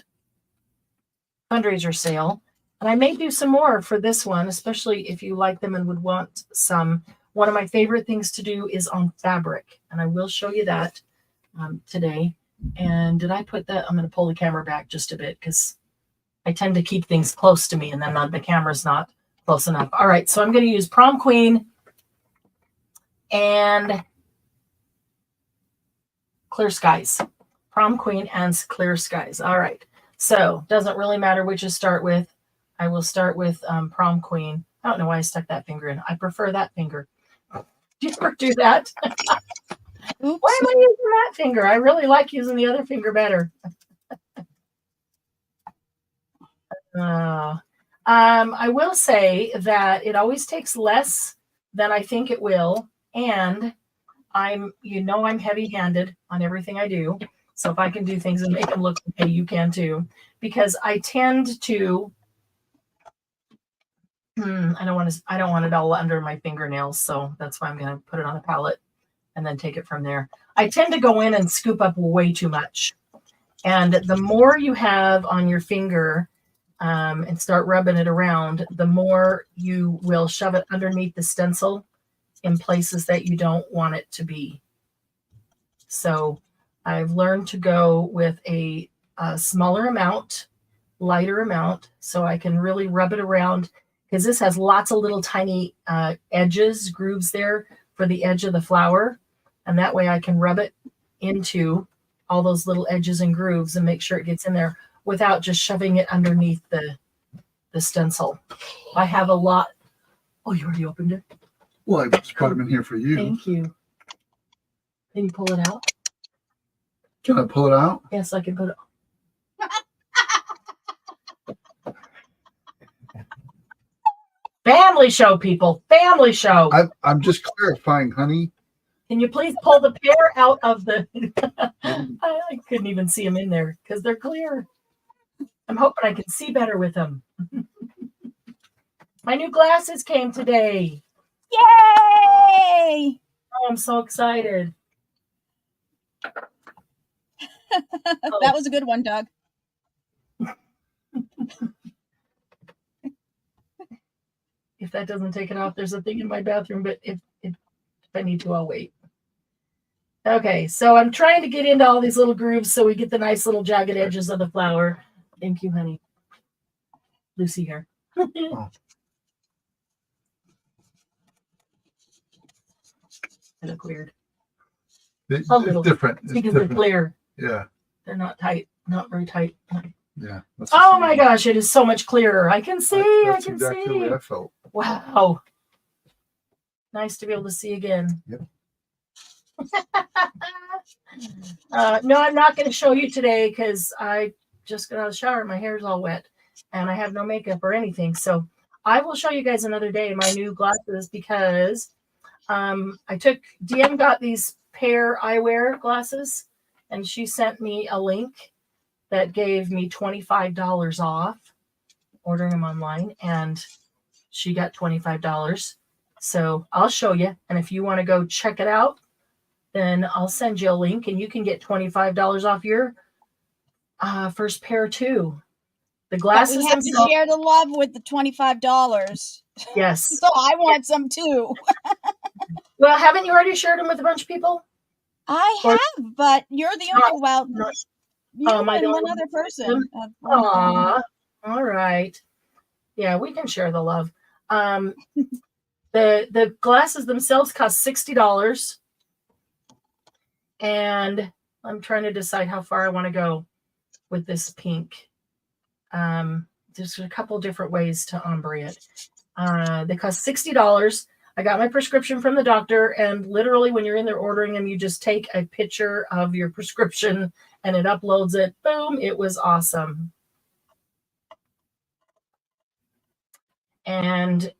fundraiser sale. And I may do some more for this one, especially if you like them and would want some. One of my favorite things to do is on fabric, and I will show you that today. And did I put that? I'm going to pull the camera back just a bit because I tend to keep things close to me, and then the camera's not close enough. All right, so I'm going to use Prom Queen and Clear Skies. Prom Queen and Clear Skies. All right, so doesn't really matter which to start with. I will start with Prom Queen. I don't know why I stuck that finger in. I prefer that finger. Do you ever do that? Oops. Why am I using that finger? I really like using the other finger better. I will say that it always takes less than I think it will. And I'm heavy-handed on everything I do. So if I can do things and make them look okay, you can too. Because I tend to, I don't want it all under my fingernails. So that's why I'm going to put it on a palette and then take it from there. I tend to go in and scoop up way too much. And the more you have on your finger and start rubbing it around, the more you will shove it underneath the stencil in places that you don't want it to be. So I've learned to go with a smaller amount, lighter amount, so I can really rub it around, because this has lots of little tiny edges, grooves there for the edge of the flower. And that way I can rub it into all those little edges and grooves and make sure it gets in there without just shoving it underneath the stencil. I have a lot. Oh, you already opened it? Well, I just brought them in here for you. Thank you. Can you pull it out? Can I pull it out? Yes, I can put it. Family show, people. Family show. I'm just clarifying, honey. Can you please pull the pear out of the... I couldn't even see them in there because they're clear. I'm hoping I can see better with them. My new glasses came today. Yay! Oh, I'm so excited. That was a good one, Doug. If that doesn't take it off, there's a thing in my bathroom, but if I need to, I'll wait. Okay, so I'm trying to get into all these little grooves so we get the nice little jagged edges of the flower. Thank you, honey. Lucy here. Oh. They look weird. It's little. different. It's It's because different. they're clear. Yeah. They're not tight. Not very tight. Yeah. Oh my gosh, it is so much clearer. I can see. That's I can exactly see. the way I felt. Wow. Nice to be able to see again. Yep. No, I'm not going to show you today because I just got out of the shower. My hair's all wet and I have no makeup or anything. So I will show you guys another day my new glasses because DM got these pair eyewear glasses and she sent me a link that gave me $25 off ordering them online, and she got $25. So I'll show you. And if you want to go check it out, then I'll send you a link and you can get $25 off your first pair too. The glasses But we have to share the love with the $25. Yes. So I want some too. Well, haven't you already shared them with a bunch of people? I have, but you're the only you am I and the one only other person. Aw, all right. Yeah, we can share the love. The glasses themselves cost $60, and I'm trying to decide how far I want to go with this pink. There's a couple different ways to ombre it. They cost $60. I got my prescription from the doctor, and literally when you're in there ordering them, you just take a picture of your prescription and it uploads it. Boom, it was awesome. And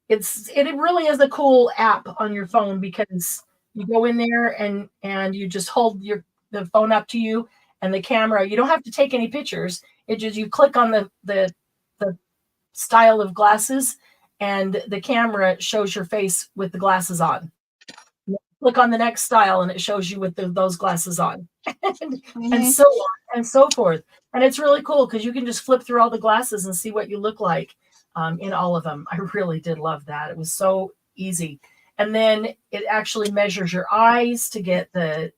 it really is a cool app on your phone because you go in there and you just hold the phone up to you and the camera. You don't have to take any pictures. It just, you click on the style of glasses and the camera shows your face with the glasses on. You click on the next style and it shows you with those glasses on. And so on and so forth. And it's really cool because you can just flip through all the glasses and see what you look like in all of them. I really did love that. It was so easy. And then it actually measures your eyes to get the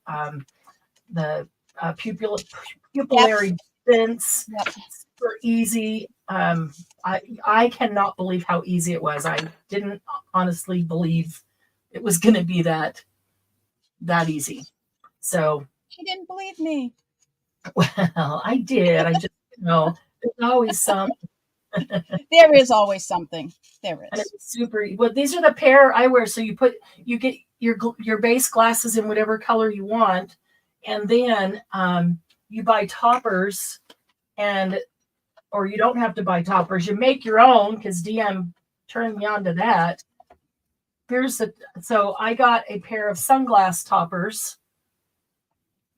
pupillary distance. Yep. Super easy. I cannot believe how easy it was. I didn't honestly believe it was going to be that easy. So she didn't believe me. Well, I did. I just, there's always some. There is always something. There is. And it's super. Well, these are the pair eyewear. So you get your base glasses in whatever color you want, and then you buy toppers, or you don't have to buy toppers. You make your own because DM turned me on to that. So I got a pair of sunglass toppers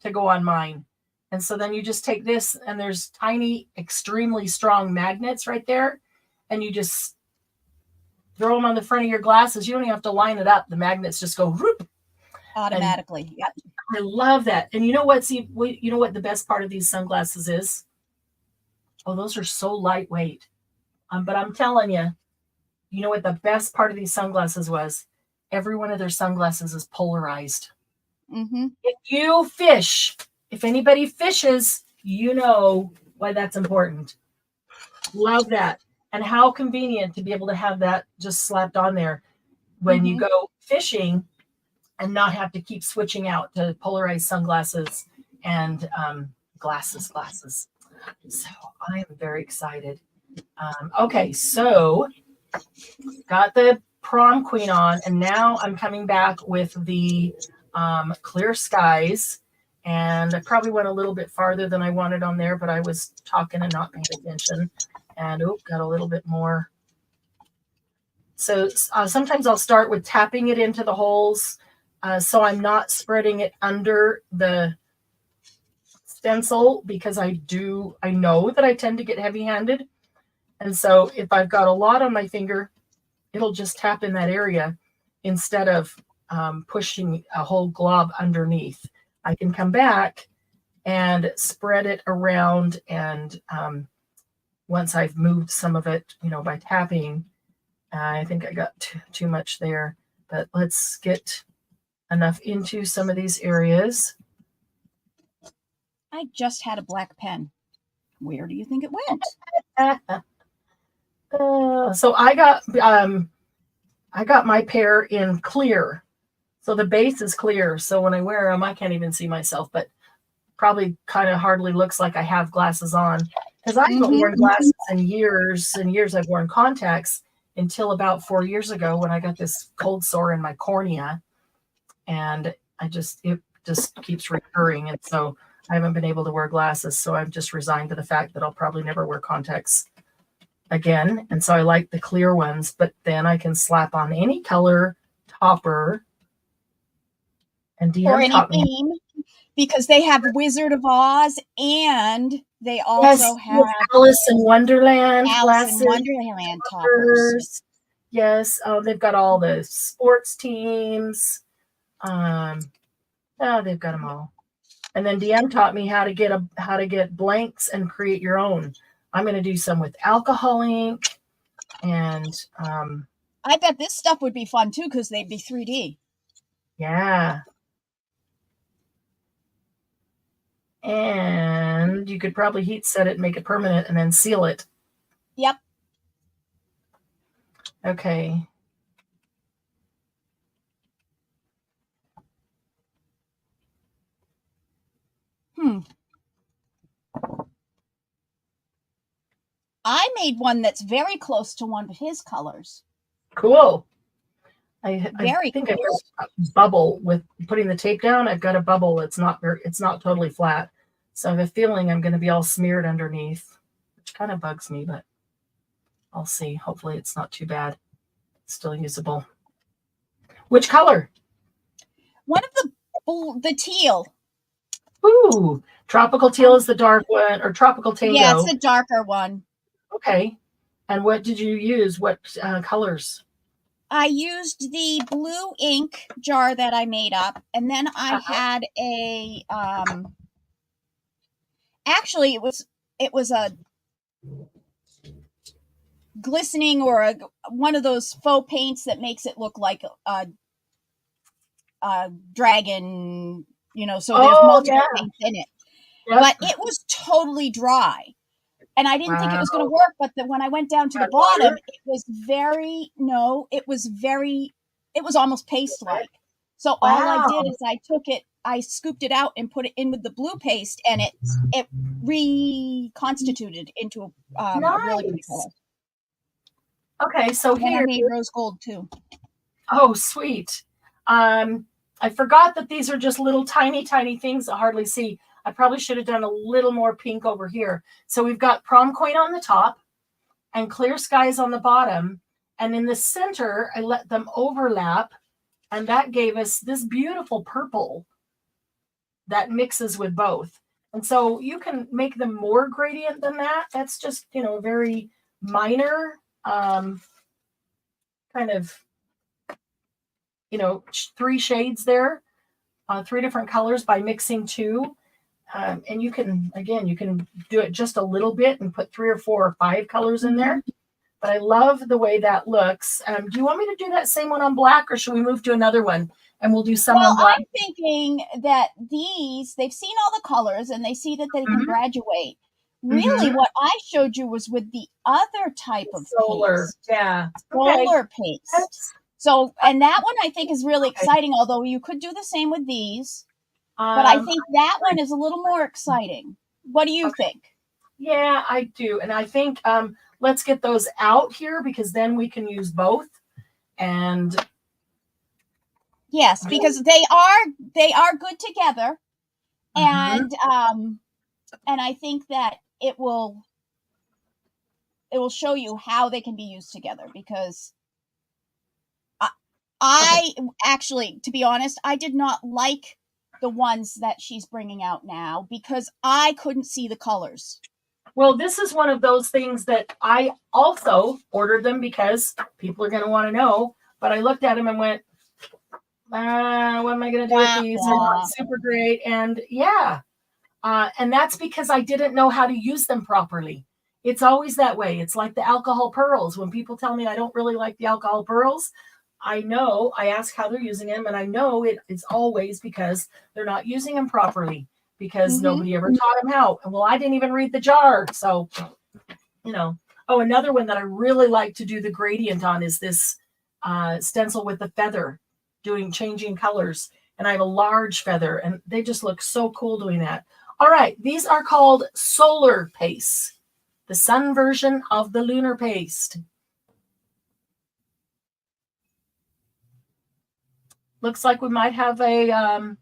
to go on mine. And so then you just take this and there's tiny, extremely strong magnets right there. And you just throw them on the front of your glasses. You don't even have to line it up. The magnets just go whoop. Automatically. Yep. I love that. And you know what? You know what the best part of these sunglasses is? Oh, those are so lightweight. But I'm telling you, you know what the best part of these sunglasses was? Every one of their sunglasses is polarized. Mm-hmm. If anybody fishes, you know why that's important. Love that. And how convenient to be able to have that just slapped on there when you go fishing and not have to keep switching out to polarized sunglasses and glasses. So I am very excited. Okay, so got the prom queen on, and now I'm coming back with the clear skies. And I probably went a little bit farther than I wanted on there, but I was talking and not paying attention. And got a little bit more. So sometimes I'll start with tapping it into the holes, so I'm not spreading it under the stencil, because I know that I tend to get heavy-handed. And so if I've got a lot on my finger, it'll just tap in that area instead of pushing a whole glob underneath. I can come back and spread it around, and once I've moved some of it, by tapping, I think I got too much there, but let's get enough into some of these areas. I just had a black pen. Where do you think it went? So I got my pair in clear. So the base is clear. So when I wear them, I can't even see myself, but probably kind of hardly looks like I have glasses on, because I haven't worn glasses in years and years. I've worn contacts until about 4 years ago when I got this cold sore in my cornea, and it just keeps recurring. And so I haven't been able to wear glasses. So I've just resigned to the fact that I'll probably never wear contacts again. And so I like the clear ones, but then I can slap on any color topper. And Or any theme, because they have Wizard of Oz, and they also have Alice in Wonderland toppers. Yes. Oh, they've got all the sports teams. They've got them all. And then DM taught me how to get blanks and create your own. I'm going to do some with alcohol ink, and I bet this stuff would be fun too, because they'd be 3D. Yeah. And you could probably heat set it, make it permanent, and then seal it. Yep. Okay. I made one that's very close to one of his colors. Cool. I think cool. I've got a bubble with putting the tape down. I've got a bubble. It's not totally flat. So I have a feeling I'm going to be all smeared underneath, which kind of bugs me, but I'll see. Hopefully it's not too bad. It's still usable. Which color? One of the teal. Ooh, tropical teal is the dark one, or tropical tango. Yeah, it's the darker one. Okay. And what did you use? What colors? I used the blue ink jar that I made up, and then I had a actually it was a glistening, or one of those faux paints that makes it look like a dragon, so there's multiple paints in it. Yep. But it was totally dry. And I didn't think it was going to work, but when I went down to the bottom, it was almost paste-like. So all I did is I scooped it out and put it in with the blue paste, and it reconstituted into a really pretty color. Okay, so here I made rose gold too. Oh, sweet. I forgot that these are just little tiny things I hardly see. I probably should have done a little more pink over here. So we've got prom queen on the top and clear skies on the bottom. And in the center, I let them overlap. And that gave us this beautiful purple that mixes with both. And so you can make them more gradient than that. That's just, very minor kind of, 3 shades there, 3 different colors by mixing 2. And you can do it just a little bit and put 3 or 4 or 5 colors in there. But I love the way that looks. Do you want me to do that same one on black, or should we move to another one and we'll do some on black? I'm thinking that they've seen all the colors and they see that they can graduate. Really, what I showed you was with the other type of solar paste. Yeah. Solar paste. So, and that one I think is really exciting, although you could do the same with these. But I think that one is a little more exciting. What do you think? Yeah, I do. And I think let's get those out here, because then we can use both. And Yes, because they are good together, Mhm. and I think that it will show you how they can be used together, because I actually, to be honest, I did not like the ones that she's bringing out now because I couldn't see the colors. Well, this is one of those things that I also ordered them because people are going to want to know. But I looked at them and went, what am I going to do with these? They're not super great. And yeah, and that's because I didn't know how to use them properly. It's always that way. It's like the alcohol pearls. When people tell me I don't really like the alcohol pearls, I know, I ask how they're using them, and I know it's always because they're not using them properly, because nobody ever taught them how. And well, I didn't even read the jar. So, Oh, another one that I really like to do the gradient on is this stencil with the feather, changing colors. And I have a large feather, and they just look so cool doing that. All right, these are called solar paste, the sun version of the lunar paste. Looks like we might have a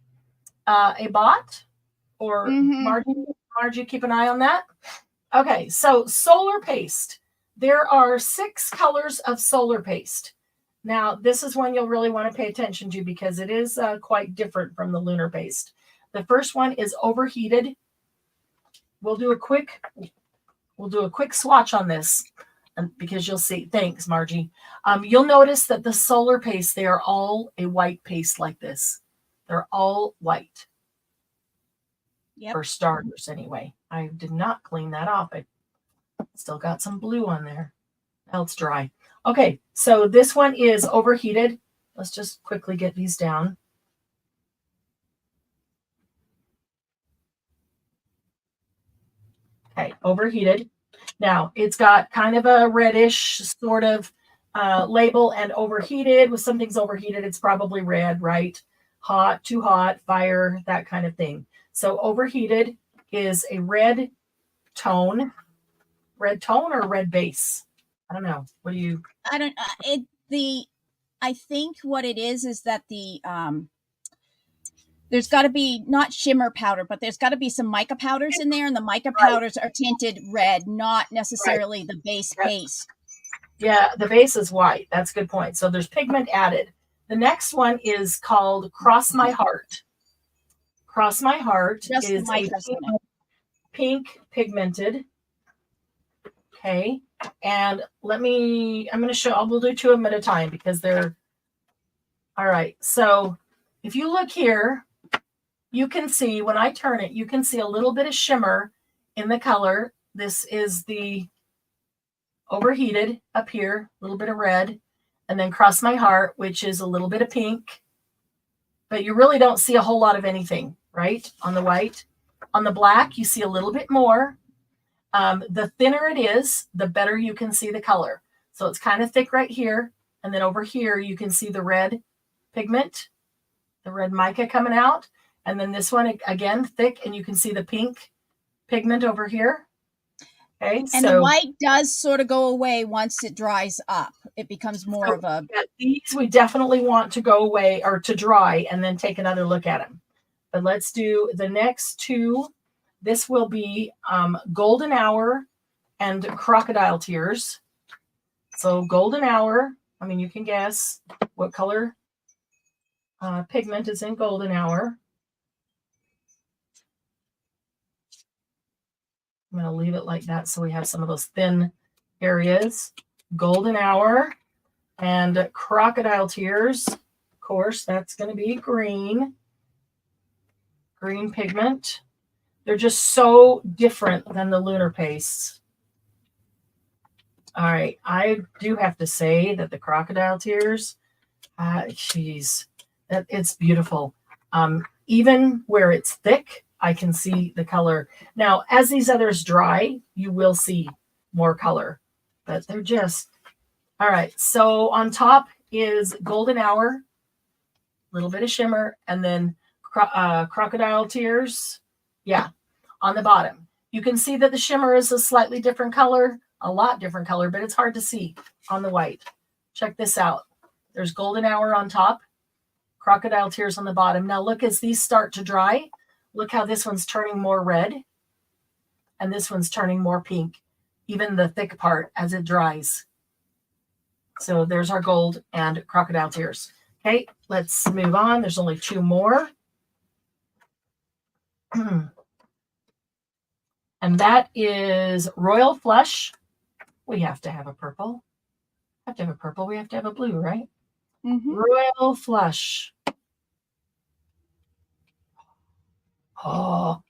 bot, or Margie, keep an eye on that. Okay, so solar paste. There are 6 colors of solar paste. Now, this is one you'll really want to pay attention to because it is quite different from the lunar paste. The first one is overheated. We'll do a quick swatch on this because you'll see. Thanks, Margie. You'll notice that the solar paste, they are all a white paste like this. They're all white. Yep. For starters, anyway. I did not clean that off. I still got some blue on there. Now it's dry. Okay, so this one is overheated. Let's just quickly get these down. Okay, overheated. Now, it's got kind of a reddish sort of label, and overheated. With something's overheated, it's probably red, right? Hot, too hot, fire, that kind of thing. So overheated is a red tone or red base. I don't know. What do you? I don't. I think what it is that there's got to be not shimmer powder, but there's got to be some mica powders in there, and the mica powders are tinted red, not necessarily the base paste. Yeah, the base is white. That's a good point. So there's pigment added. The next one is called Cross My Heart. Cross My Heart is a pink pigmented. Okay. And I'm going to show, we'll do 2 of them at a time because they're, all right. So if you look here, you can see when I turn it, you can see a little bit of shimmer in the color. This is the overheated up here, a little bit of red, and then Cross My Heart, which is a little bit of pink, but you really don't see a whole lot of anything, right? On the white. On the black, you see a little bit more. The thinner it is, the better you can see the color. So it's kind of thick right here. And then over here, you can see the red pigment, the red mica coming out. And then this one, again, thick, and you can see the pink pigment over here. Okay, and the white does sort of go away once it dries up. It becomes more of a... Yeah, these we definitely want to go away or to dry and then take another look at them. But let's do the next 2. This will be Golden Hour and Crocodile Tears. So Golden Hour, I mean, you can guess what color pigment is in Golden Hour. I'm going to leave it like that so we have some of those thin areas. Golden Hour and Crocodile Tears. Of course, that's going to be green. Green pigment. They're just so different than the lunar pastes. All right. I do have to say that the Crocodile Tears, it's beautiful. Even where it's thick, I can see the color. Now, as these others dry, you will see more color, but they're just, all right. So on top is Golden Hour, a little bit of shimmer, and then Crocodile Tears. Yeah, on the bottom. You can see that the shimmer is a slightly different color, a lot different color, but it's hard to see on the white. Check this out. There's Golden Hour on top, crocodile tears on the bottom. Now look, as these start to dry, look how this one's turning more red and this one's turning more pink, even the thick part as it dries. So there's our gold and crocodile tears. Okay, let's move on. There's only 2 more. And that is Royal Flush. We have to have a purple. We have to have a purple. We have to have a blue, right? Royal Flush. Oh.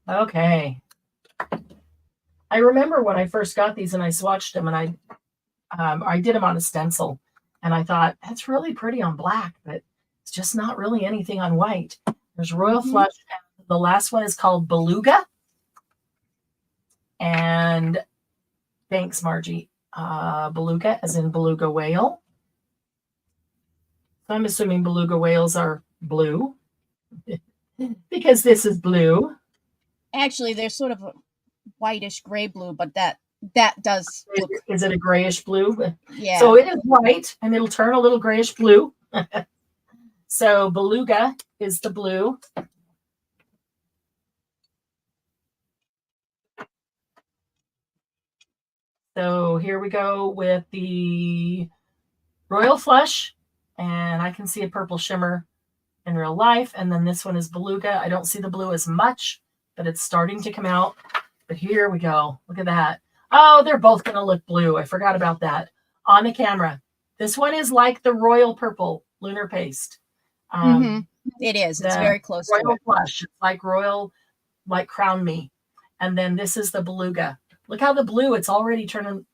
Okay. I remember when I first got these and I swatched them, and I did them on a stencil, and I thought that's really pretty on black, but it's just not really anything on white. There's Royal Flush. And the last one is called Beluga. And thanks, Margie. Beluga, as in beluga whale. So I'm assuming beluga whales are blue because this is blue. Actually, they're sort of a whitish gray blue, but that does look, is it a grayish blue? yeah. So it is white and it'll turn a little grayish blue. So beluga is the blue. So here we go with the Royal Flush, and I can see a purple shimmer in real life. And then this one is Beluga. I don't see the blue as much, but it's starting to come out. But here we go. Look at that. Oh, they're both going to look blue. I forgot about that on the camera. This one is like the Royal Purple Lunar Paste. It is. It's very close to Royal it. Flush. It's like Royal, like Crown Me. And then this is the Beluga. Look how the blue, it's already turning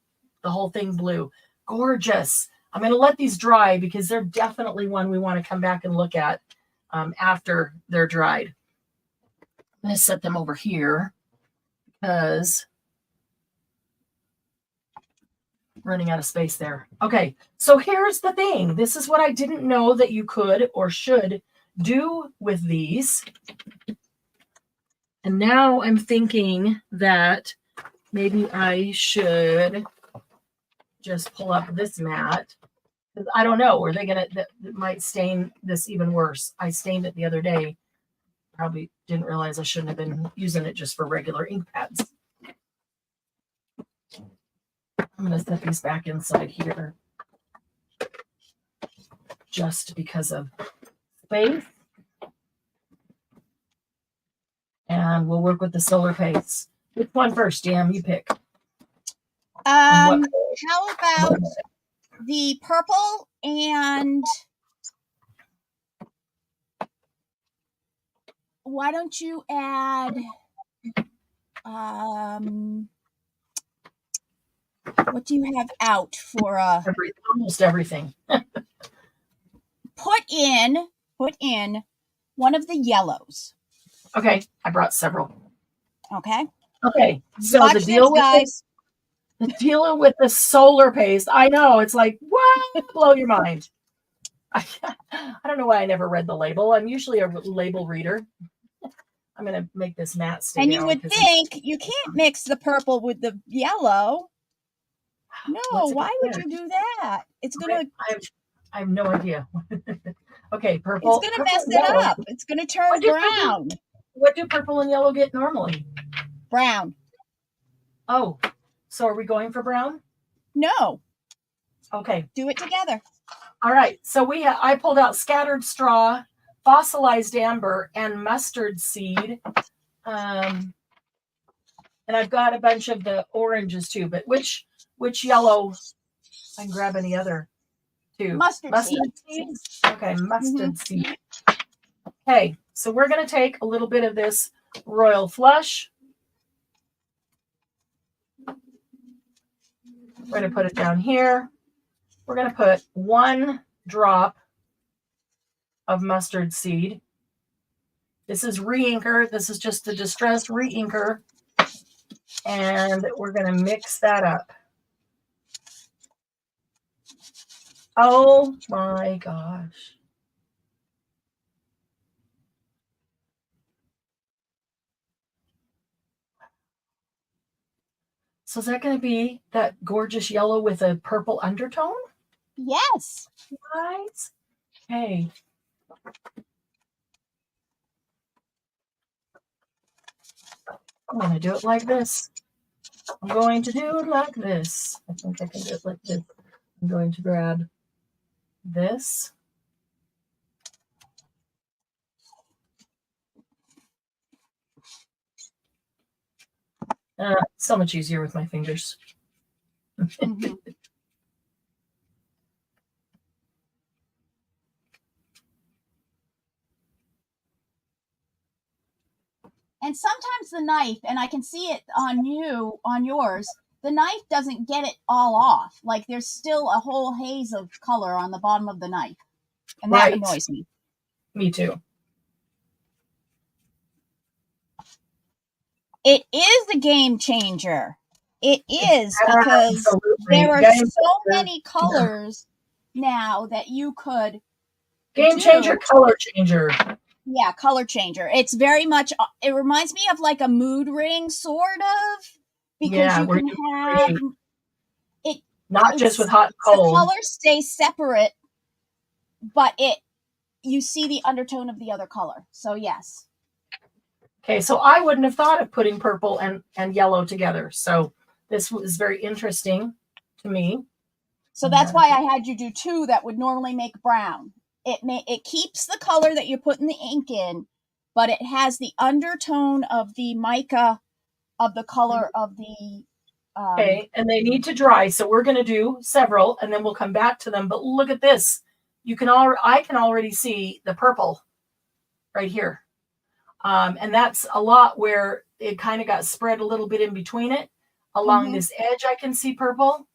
the whole thing blue. Gorgeous. I'm going to let these dry because they're definitely one we want to come back and look at after they're dried. I'm going to set them over here because I'm running out of space there. Okay, so here's the thing. This is what I didn't know that you could or should do with these. And now I'm thinking that maybe I should just pull up this mat. I don't know. Are they going to, that might stain this even worse. I stained it the other day. Probably didn't realize I shouldn't have been using it just for regular ink pads. I'm going to set these back inside here just because of space. And we'll work with the solar paste. Which one first, Jam? You pick. How about the purple and why don't you add what do you have out for almost everything. put in one of the yellows. Okay, I brought several. Okay. Okay, so Watch the deal this, with guys. the deal with the solar paste. I know it's like, what? Blow your mind. I don't know why I never read the label. I'm usually a label reader. I'm going to make this matte stay And down you would think you can't mix the purple with the yellow. No, why would you do that? It's gonna. I have no idea. Okay, purple. It's gonna mess it up. It's gonna turn brown. What do purple and yellow get normally? Brown. Oh, so are we going for brown? No. Okay. Do it together. All right. So I pulled out scattered straw, fossilized amber, and mustard seed. And I've got a bunch of the oranges too, but which yellow? I can grab any other two. Mustard seed. Okay, mustard seed. Okay, so we're going to take a little bit of this Royal Flush. We're going to put it down here. We're going to put 1 drop of mustard seed. This is re-inker. This is just the distressed re-inker. And we're going to mix that up. Oh my gosh. So is that going to be that gorgeous yellow with a purple undertone? Yes. Right? Okay. I'm going to do it like this. I'm going to do it like this. I think I can do it like this. I'm going to grab this. So much easier with my fingers. Mhm. And sometimes the knife, and I can see it on yours, the knife doesn't get it all off. Like there's still a whole haze of color on the bottom of the knife. And that Right. annoys me. Me too. It is a game changer. It is, because Absolutely. there are Game so changer. many colors now that you could Game do. changer, color changer. Yeah, color changer. It's very much, it reminds me of like a mood ring, sort of, because Yeah, you where can you have create, it. not just with hot and The cold. colors stay separate, but you see the undertone of the other color. So yes. Okay, so I wouldn't have thought of putting purple and yellow together. So this was very interesting to me. So that's why I had you do two that would normally make brown. It keeps the color that you're putting the ink in, but it has the undertone of the mica, of the color of the. Okay, and they need to dry. So we're going to do several, and then we'll come back to them. But look at this. I can already see the purple right here. And that's a lot where it kind of got spread a little bit in between it. Along this edge, I can see purple.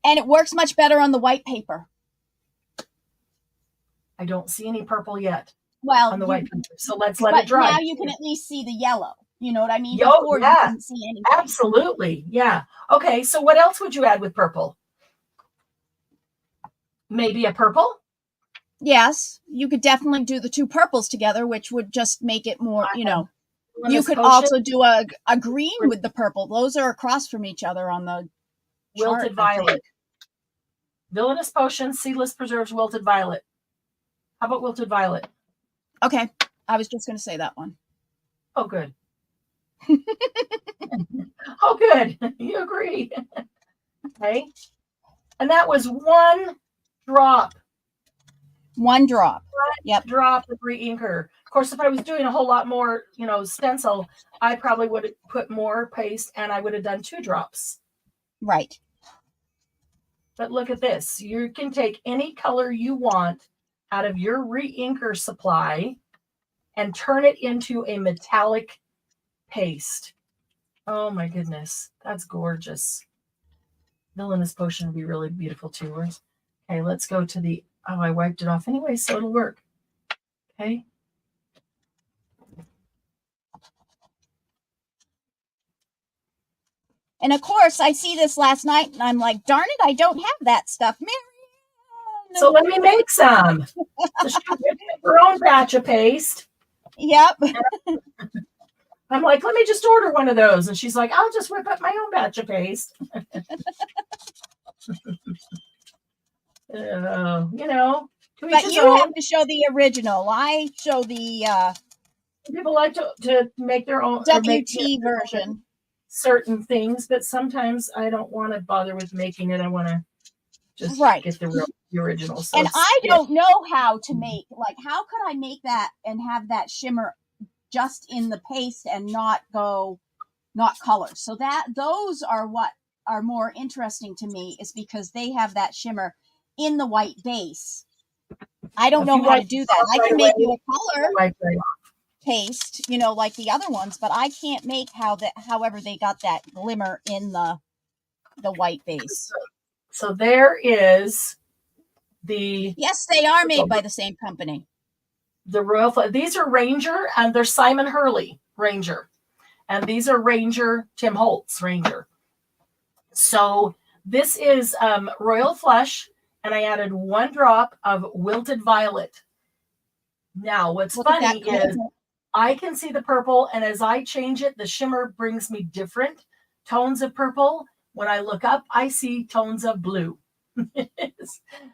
And it works much better on the white paper. I don't see any purple yet Well, on the white paper. So let's let it but dry. now you can at least see the yellow. You know what I mean? Yo, Before yeah, you couldn't see anything. absolutely. Yeah. Okay, so what else would you add with purple? Maybe a purple? Yes, you could definitely do the two purples together, which would just make it more, you know. You Villainous could Potion, also do a green with the purple. Those are across from each other on the Wilted chart, I think. Violet. Villainous Potion, Seedless Preserves, Wilted Violet. How about Wilted Violet? Okay, I was just going to say that one. Oh, good. Oh, good. You agree. Okay. And that was one drop. One drop. Yep. Drop of re-inker. Of course, if I was doing a whole lot more, stencil, I probably would have put more paste and I would have done 2 drops. Right. But look at this. You can take any color you want out of your re-inker supply and turn it into a metallic paste. Oh my goodness. That's gorgeous. Villainous Potion would be really beautiful too. Okay, let's go to the, I wiped it off anyway, so it'll work. Okay. And of course, I see this last night and I'm like, darn it, I don't have that stuff. Marianne. So let me make some. So she whipped up her own batch of paste. Yep. I'm like, let me just order one of those. And she's like, I'll just whip up my own batch of paste. But you have to show the original. I show the people like to make their own WT version. Certain things, but sometimes I don't want to bother with making it. I want to just get the original. So and I don't know how to make, like, how could I make that and have that shimmer just in the paste and not color? So those are what are more interesting to me, is because they have that shimmer in the white base. I don't know how to do that. I can make you a color paste, like the other ones, but I can't make however they got that glimmer in the white base. So there is the... Yes, they are made by the same company. The Royal... These are Ranger, and they're Simon Hurley Ranger. And these are Ranger, Tim Holtz Ranger. So this is Royal Flush, and I added 1 drop of Wilted Violet. Now, what's funny is I can see the purple, and as I change it, the shimmer brings me different tones of purple. When I look up, I see tones of blue.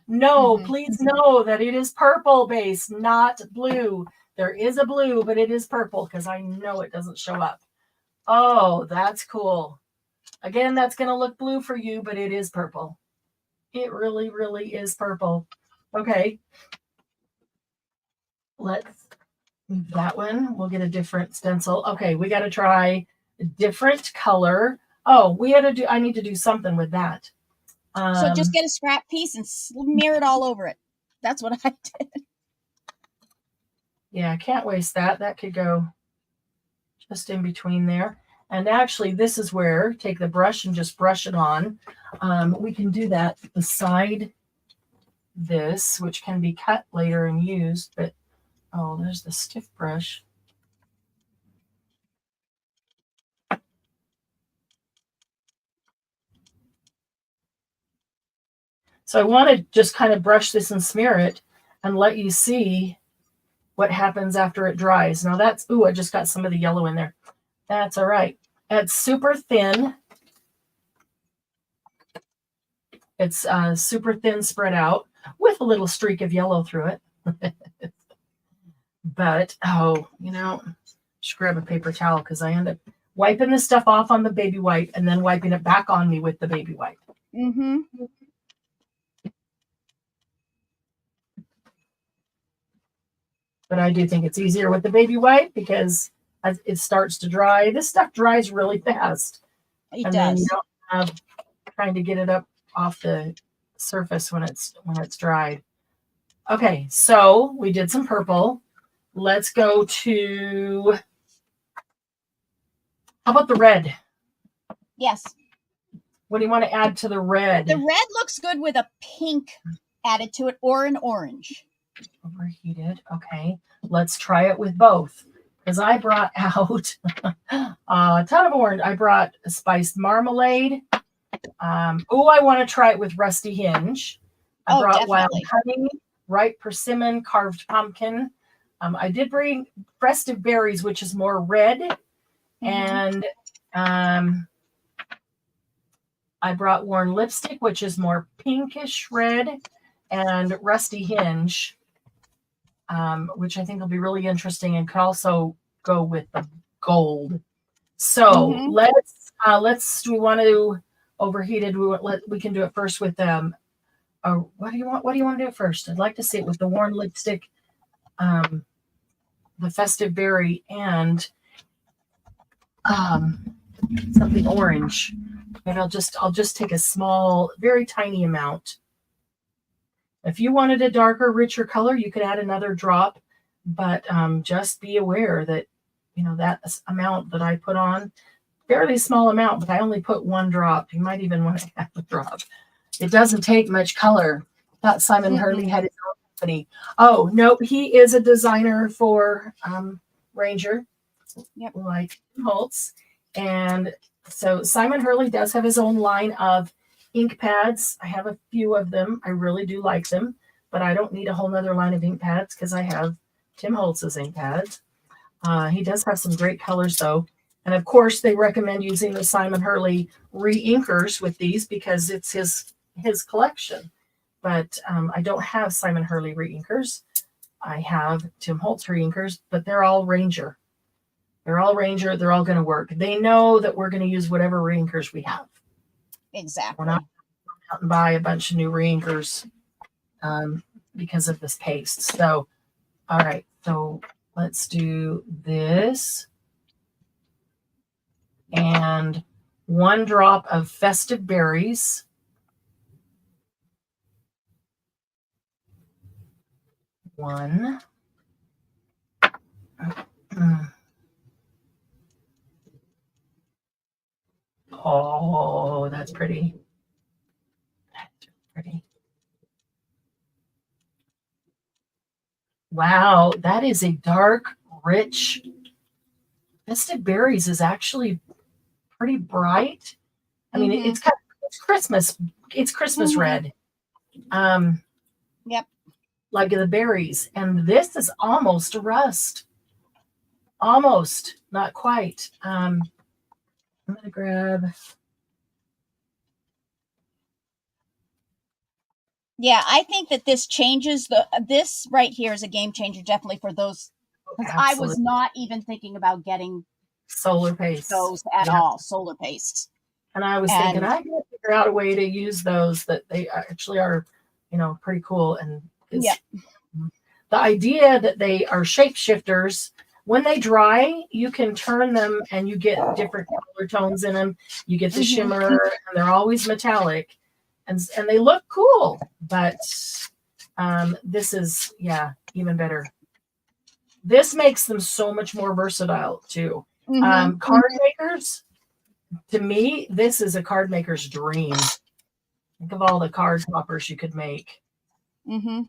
No, Mhm. please know that it is purple base, not blue. There is a blue, but it is purple because I know it doesn't show up. Oh, that's cool. Again, that's going to look blue for you, but it is purple. It really, really is purple. Okay. Let's move that one. We'll get a different stencil. Okay, we got to try a different color. Oh, I need to do something with that. So just get a scrap piece and smear it all over it. That's what I did. Yeah, I can't waste that. That could go just in between there. And actually, this is where take the brush and just brush it on. We can do that beside this, which can be cut later and used. But oh, there's the stiff brush. So I want to just kind of brush this and smear it and let you see what happens after it dries. Now that's, ooh, I just got some of the yellow in there. That's all right. It's super thin. It's super thin spread out with a little streak of yellow through it. But, oh, just grab a paper towel because I end up wiping this stuff off on the baby wipe and then wiping it back on me with the baby wipe. Mm-hmm. But I do think it's easier with the baby wipe because as it starts to dry, this stuff dries really fast. It and does. Then you don't have trying to get it up off the surface when it's dried. Okay, so we did some purple. Let's go to, how about the red? Yes. What do you want to add to the red? The red looks good with a pink added to it or an orange. Overheated. Okay, let's try it with both. Because I brought out a ton of orange. I brought a spiced marmalade. I want to try it with rusty hinge. I brought definitely. wild honey, ripe persimmon, carved pumpkin. I did bring festive berries, which is more red. Mm-hmm. And I brought worn lipstick, which is more pinkish red, and rusty hinge, which I think will be really interesting and could also go with the gold. So Mm-hmm. let's do we want to overheated? We can do it first with what do you want to do first? I'd like to see it with the worn lipstick, the festive berry, and something orange. And I'll just take a small, very tiny amount. If you wanted a darker, richer color, you could add another drop, but just be aware that that amount that I put on, fairly small amount, but I only put one drop. You might even want to have a drop. It doesn't take much color. I thought Simon Hurley had his own company. Oh, no, he is a designer for Ranger, like Holtz. And so Simon Hurley does have his own line of ink pads. I have a few of them. I really do like them, but I don't need a whole nother line of ink pads because I have Tim Holtz's ink pads. He does have some great colors though. And of course they recommend using the Simon Hurley re-inkers with these because it's his collection. But I don't have Simon Hurley re-inkers. I have Tim Holtz re-inkers, but they're all Ranger. They're all Ranger. They're all going to work. They know that we're going to use whatever re-inkers we have. Exactly. We're not going out and buy a bunch of new re-inkers because of this paste. So, all right. So let's do this. And 1 drop of festive berries. One. Oh, that's pretty. That's pretty. Wow, that is a dark, rich. Festive berries is actually pretty bright. I mean, it's Christmas. It's Christmas red. Yep. Like the berries, and this is almost rust. Almost, not quite. I'm gonna grab. Yeah, I think that this changes this right here is a game changer definitely for those, because I was Absolutely. not even thinking about getting Solar paste. those at Yeah. all, solar pastes. And I was thinking, And I can figure out a way to use those that they actually are, pretty cool. And yeah, the idea that they are shapeshifters, when they dry, you can turn them and you get different color tones in them. You get the shimmer, and they're always metallic, and they look cool. But this is, even better. This makes them so much more versatile too. Card makers, to me, this is a card maker's dream. Think of all the card toppers you could make. See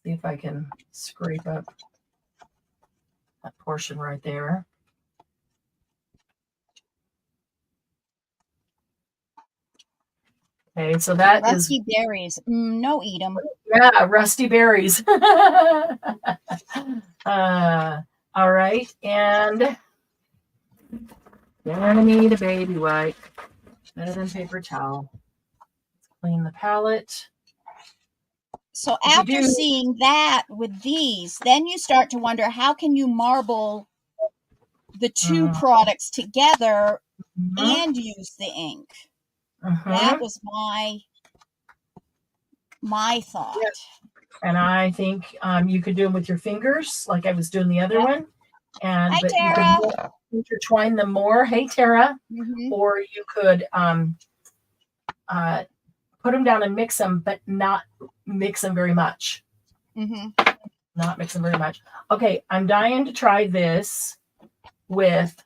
if I can scrape up that portion right there. Okay, so that rusty berries. No, eat them. Yeah, rusty berries. All right, and gonna need a baby wipe. Better than paper towel. Let's clean the palette. So after seeing that with these, then you start to wonder, how can you marble the two products together and use the ink? That was my thought. Yeah. And I think you could do them with your fingers, like I was doing the other one. And Hi, but Tara. you could intertwine them more. Hey, Tara. Or you could put them down and mix them, but not mix them very much. Not mix them very much. Okay, I'm dying to try this with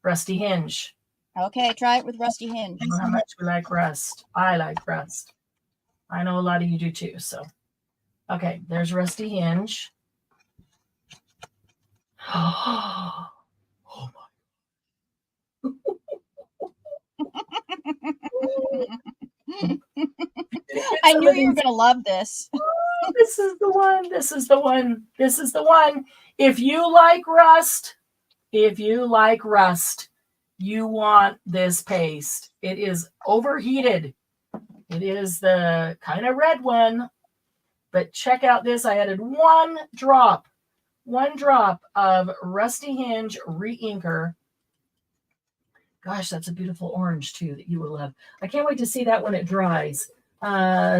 Rusty Hinge. Okay, try it with Rusty Hinge. I don't know how much we like rust. I like rust. I know a lot of you do too. So, okay, there's Rusty Hinge. Oh my. I knew you were going to love this. This is the one. This is the one. This is the one. If you like rust, you want this paste. It is overheated. It is the kind of red one. But check out this. I added one drop of Rusty Hinge re-inker. Gosh, that's a beautiful orange too that you will love. I can't wait to see that when it dries.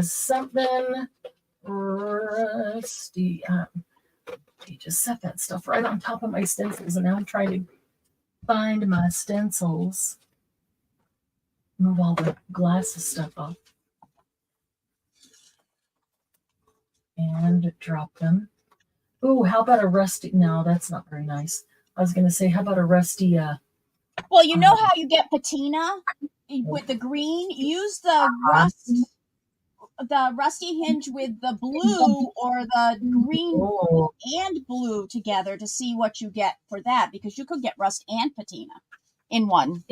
Something rusty. You just set that stuff right on top of my stencils, and now I'm trying to find my stencils. Move all the glasses stuff off. And drop them. Ooh, how about a rusty? No, that's not very nice. I was going to say, how about a rusty? Well, you know how you get patina with the green? Use the Rusty Hinge with the blue or the green and blue together to see what you get for that, because you could get rust and patina in one.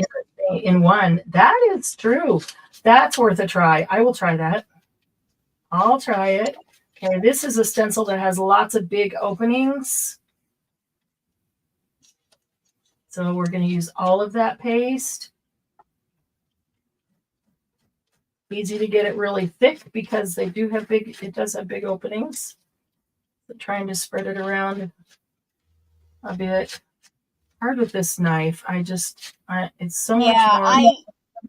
In one. That is true. That's worth a try. I will try that. I'll try it. Okay, this is a stencil that has lots of big openings. So we're going to use all of that paste. Easy to get it really thick because they do have it does have big openings. So trying to spread it around a bit. Hard with this knife. It's so much more. I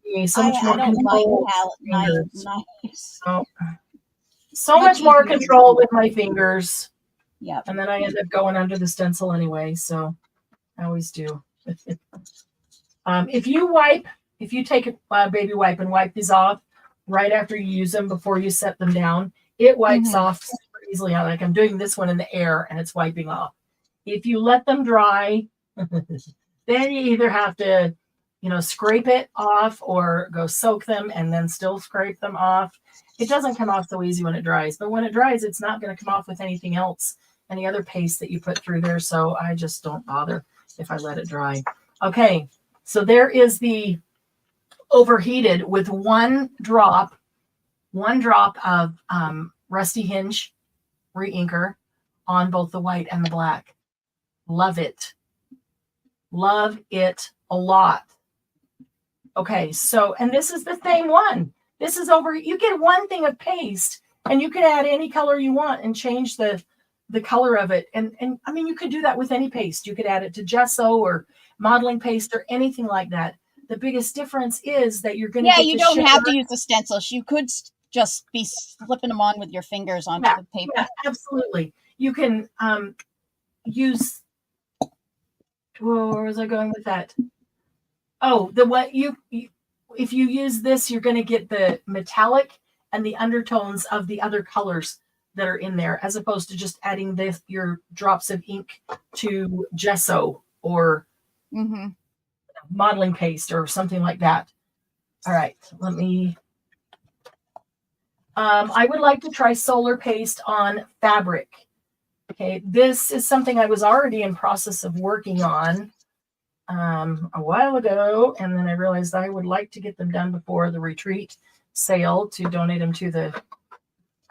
don't like palette knives. So much more control with my fingers. Yeah. And then I end up going under the stencil anyway. So I always do. If you take a baby wipe and wipe these off right after you use them before you set them down, it wipes off super easily. Like I'm doing this one in the air and it's wiping off. If you let them dry, then you either have to, scrape it off or go soak them and then still scrape them off. It doesn't come off so easy when it dries, but when it dries, it's not going to come off with anything else, any other paste that you put through there. So I just don't bother if I let it dry. Okay, so there is the overheated with one drop of Rusty Hinge re-inker on both the white and the black. Love it. Love it a lot. Okay, so, and this is the same one. This is over, you get one thing of paste and you can add any color you want and change the color of it. And I mean, you could do that with any paste. You could add it to gesso or modeling paste or anything like that. The biggest difference is that you're going to get you the don't have shimmer. to use the stencils. You could just be slipping them on with your fingers onto the paper. Yeah, absolutely. You can use, where was I going with that? Oh, the what if you use this, you're going to get the metallic and the undertones of the other colors that are in there, as opposed to just adding your drops of ink to gesso or modeling paste or something like that. All right, let me. I would like to try solar paste on fabric. Okay, this is something I was already in process of working on a while ago, and then I realized I would like to get them done before the retreat sale to donate them to the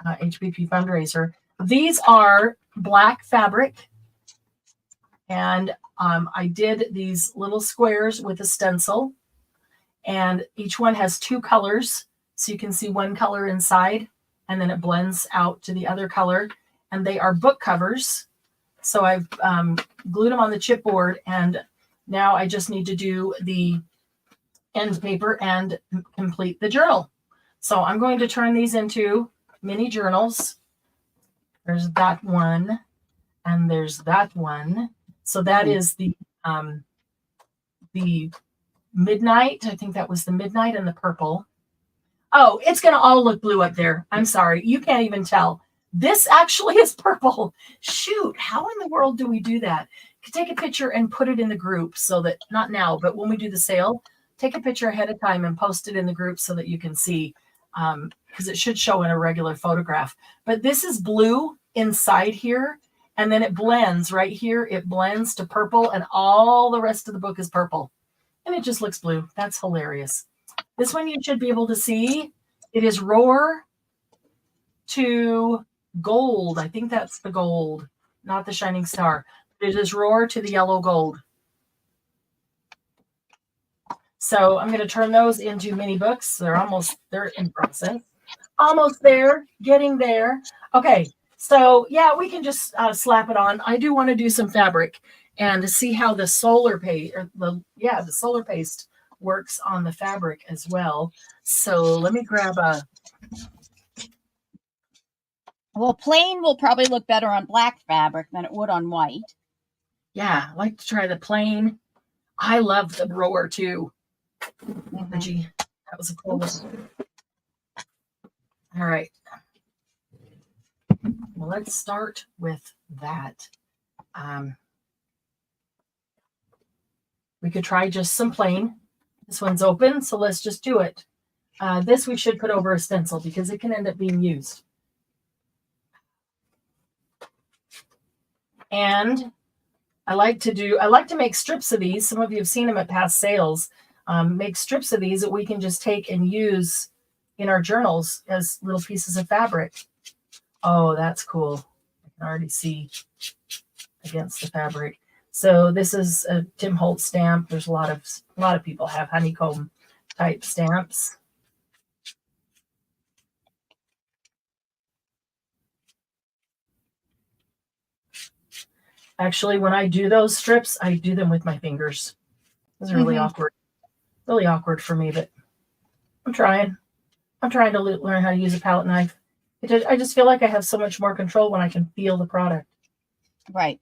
HBP fundraiser. These are black fabric, and I did these little squares with a stencil, and each one has two colors, so you can see one color inside, and then it blends out to the other color, and they are book covers. So I've glued them on the chipboard, and now I just need to do the end paper and complete the journal. So I'm going to turn these into mini journals. There's that one, and there's that one. So that is the midnight. I think that was the midnight and the purple. Oh, it's going to all look blue up there. I'm sorry. You can't even tell. This actually is purple. Shoot, how in the world do we do that? You can take a picture and put it in the group so that, not now, but when we do the sale, take a picture ahead of time and post it in the group so that you can see, because it should show in a regular photograph. But this is blue inside here, and then it blends right here. It blends to purple, and all the rest of the book is purple. And it just looks blue. That's hilarious. This one you should be able to see. It is roar to gold. I think that's the gold, not the shining star. It is roar to the yellow gold. So I'm going to turn those into mini books. They're in process. Almost there, getting there. Okay, so yeah, we can just slap it on. I do want to do some fabric and see how the solar paste, the solar paste works on the fabric as well. So let me grab a. Well, plain will probably look better on black fabric than it would on white. Yeah, I like to try the plain. I love the roar too. Gee, that was a cool one. All right. Well, let's start with that. We could try just some plain. This one's open, so let's just do it. This we should put over a stencil because it can end up being used. And I like to make strips of these. Some of you have seen them at past sales. Make strips of these that we can just take and use in our journals as little pieces of fabric. Oh, that's cool. I can already see against the fabric. So this is a Tim Holtz stamp. There's a lot of people have honeycomb type stamps. Actually, when I do those strips, I do them with my fingers. This is really awkward. Really awkward for me, but I'm trying. I'm trying to learn how to use a palette knife. I just feel like I have so much more control when I can feel the product. Right.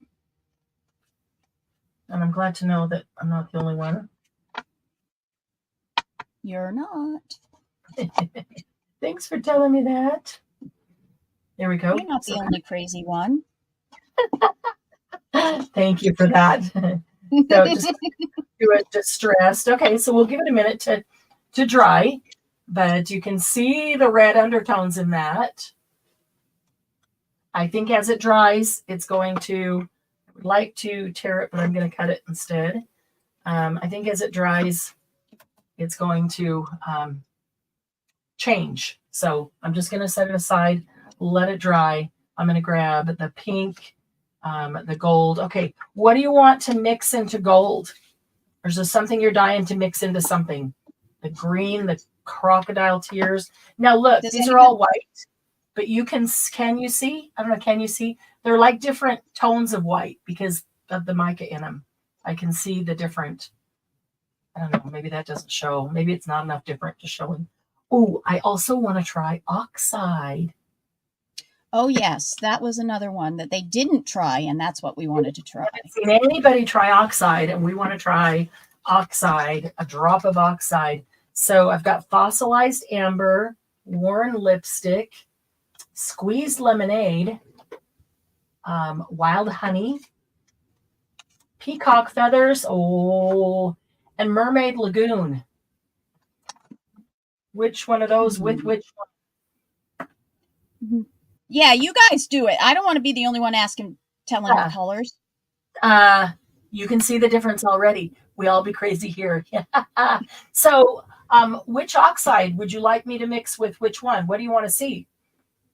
And I'm glad to know that I'm not the only one. You're not. Thanks for telling me that. There we go. You're not the only crazy one. Thank you for that. So just do it distressed. Okay, so we'll give it a minute to dry, but you can see the red undertones in that. I think as it dries, it's going to, I would like to tear it, but I'm going to cut it instead. I think as it dries, it's going to change. So I'm just going to set it aside, let it dry. I'm going to grab the pink, the gold. Okay, what do you want to mix into gold? Or is there something you're dying to mix into something? the green, the crocodile tears. Now look, Does these are anyone- all white, but can you see? I don't know, can you see? They're like different tones of white because of the mica in them. I can see the different, I don't know, maybe that doesn't show. Maybe it's not enough different to show. Oh, I also want to try oxide. Oh, yes. That was another one that they didn't try, and that's what we wanted to try. I haven't seen anybody try oxide, and we want to try oxide, a drop of oxide. So I've got fossilized amber, worn lipstick, squeezed lemonade, wild honey, peacock feathers, and mermaid lagoon. Which one of those with which one? Yeah, you guys do it. I don't want to be the only one telling Yeah. the colors. You can see the difference already. We all be crazy here. So, which oxide would you like me to mix with which one? What do you want to see?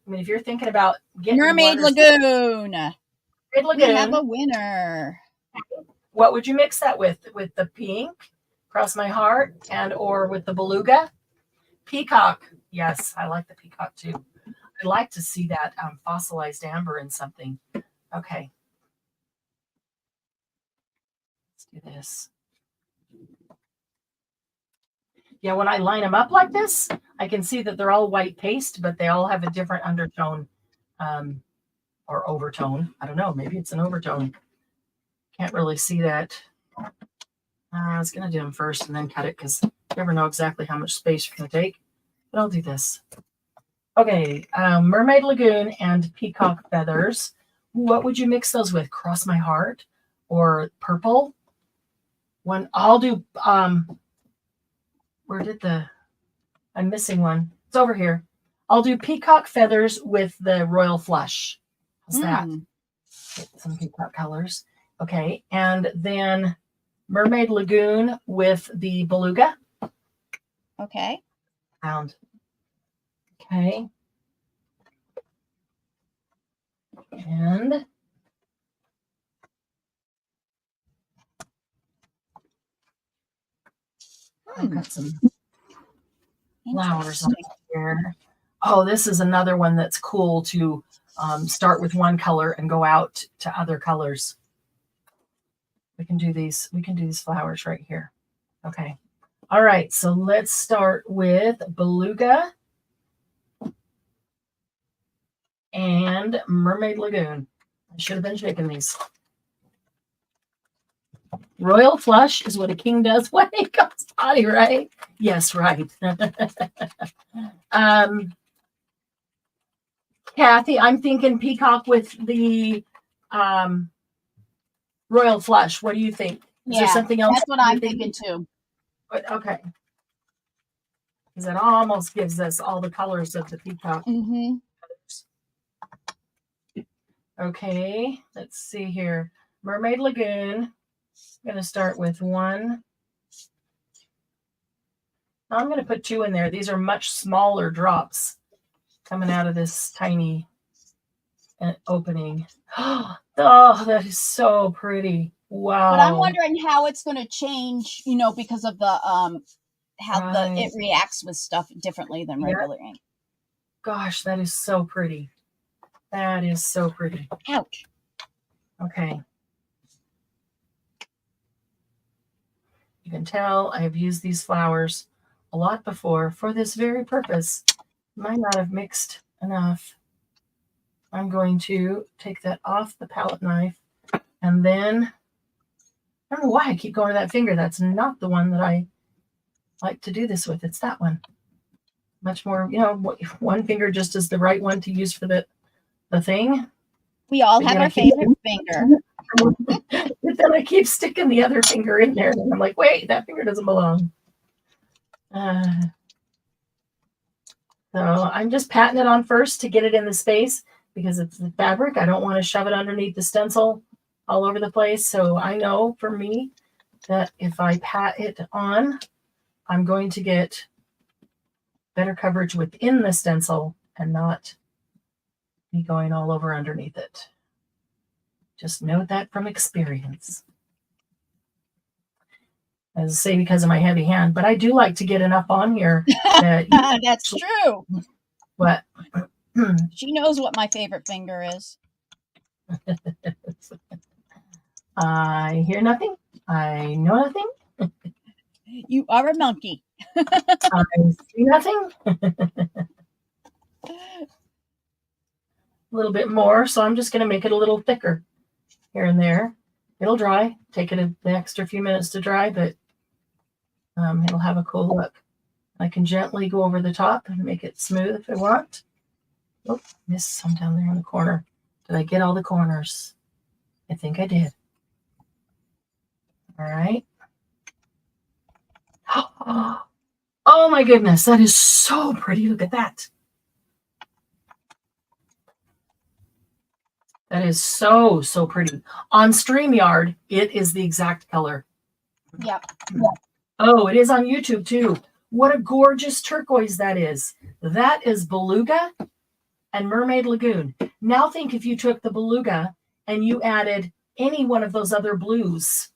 I mean, if you're thinking about getting Mermaid Lagoon. Mermaid We have Lagoon, a winner. what would you mix that with? With the pink, cross my heart, and or with the beluga? Peacock. Yes, I like the peacock too. I'd like to see that fossilized amber in something. Okay. Let's do this. Yeah, when I line them up like this, I can see that they're all white paste, but they all have a different undertone or overtone. I don't know. Maybe it's an overtone. Can't really see that. I was going to do them first and then cut it because you never know exactly how much space you're going to take. But I'll do this. Okay, Mermaid Lagoon and Peacock Feathers. What would you mix those with? Cross My Heart or purple? I'll do, I'm missing one. It's over here. I'll do Peacock Feathers with the Royal Flush. How's that? Get some peacock colors. Okay, and then Mermaid Lagoon with the Beluga. Okay. Found. Okay. And I've got some flowers on here. Oh, this is another one that's cool to start with one color and go out to other colors. We can do these flowers right here. Okay. All right. So let's start with Beluga and Mermaid Lagoon. I should have been shaking these. Royal Flush is what a king does when he goes potty, right? Yes, right. Kathy, I'm thinking peacock with the Royal Flush. What do you think? Is there something else? That's what I'm thinking too. But, okay. Because it almost gives us all the colors of the peacock. Mm-hmm. Okay, let's see here. Mermaid Lagoon. I'm going to start with one. I'm going to put two in there. These are much smaller drops coming out of this tiny opening. Oh, that is so pretty. Wow. But I'm wondering how it's going to change, because of the it reacts with stuff differently than regular ink. Gosh, that is so pretty. That is so pretty. Ouch. Okay. You can tell I have used these flowers a lot before for this very purpose. Might not have mixed enough. I'm going to take that off the palette knife, and then I don't know why I keep going to that finger. That's not the one that I like to do this with. It's that one. Much more, one finger just is the right one to use for the thing. We all have our favorite finger. But then I keep sticking the other finger in there, and I'm like, wait, that finger doesn't belong. So I'm just patting it on first to get it in the space because it's the fabric. I don't want to shove it underneath the stencil all over the place. So I know for me that if I pat it on, I'm going to get better coverage within the stencil and not be going all over underneath it. Just note that from experience. as I say, because of my heavy hand. But I do like to get enough on here that That's true. what She knows what my favorite finger is. I hear nothing. I know nothing. You are a monkey. I see nothing. A little bit more, so I'm just going to make it a little thicker here and there. It'll dry. Take it the extra few minutes to dry, but it'll have a cool look. I can gently go over the top and make it smooth if I want. Oh, missed some down there in the corner. Did I get all the corners? I think I did. All right. Oh my goodness, that is so pretty. Look at that. That is so, so pretty. On StreamYard, it is the exact color. Yep. Oh, it is on YouTube too. What a gorgeous turquoise that is. That is Beluga and Mermaid Lagoon. Now think if you took the Beluga and you added any one of those other blues.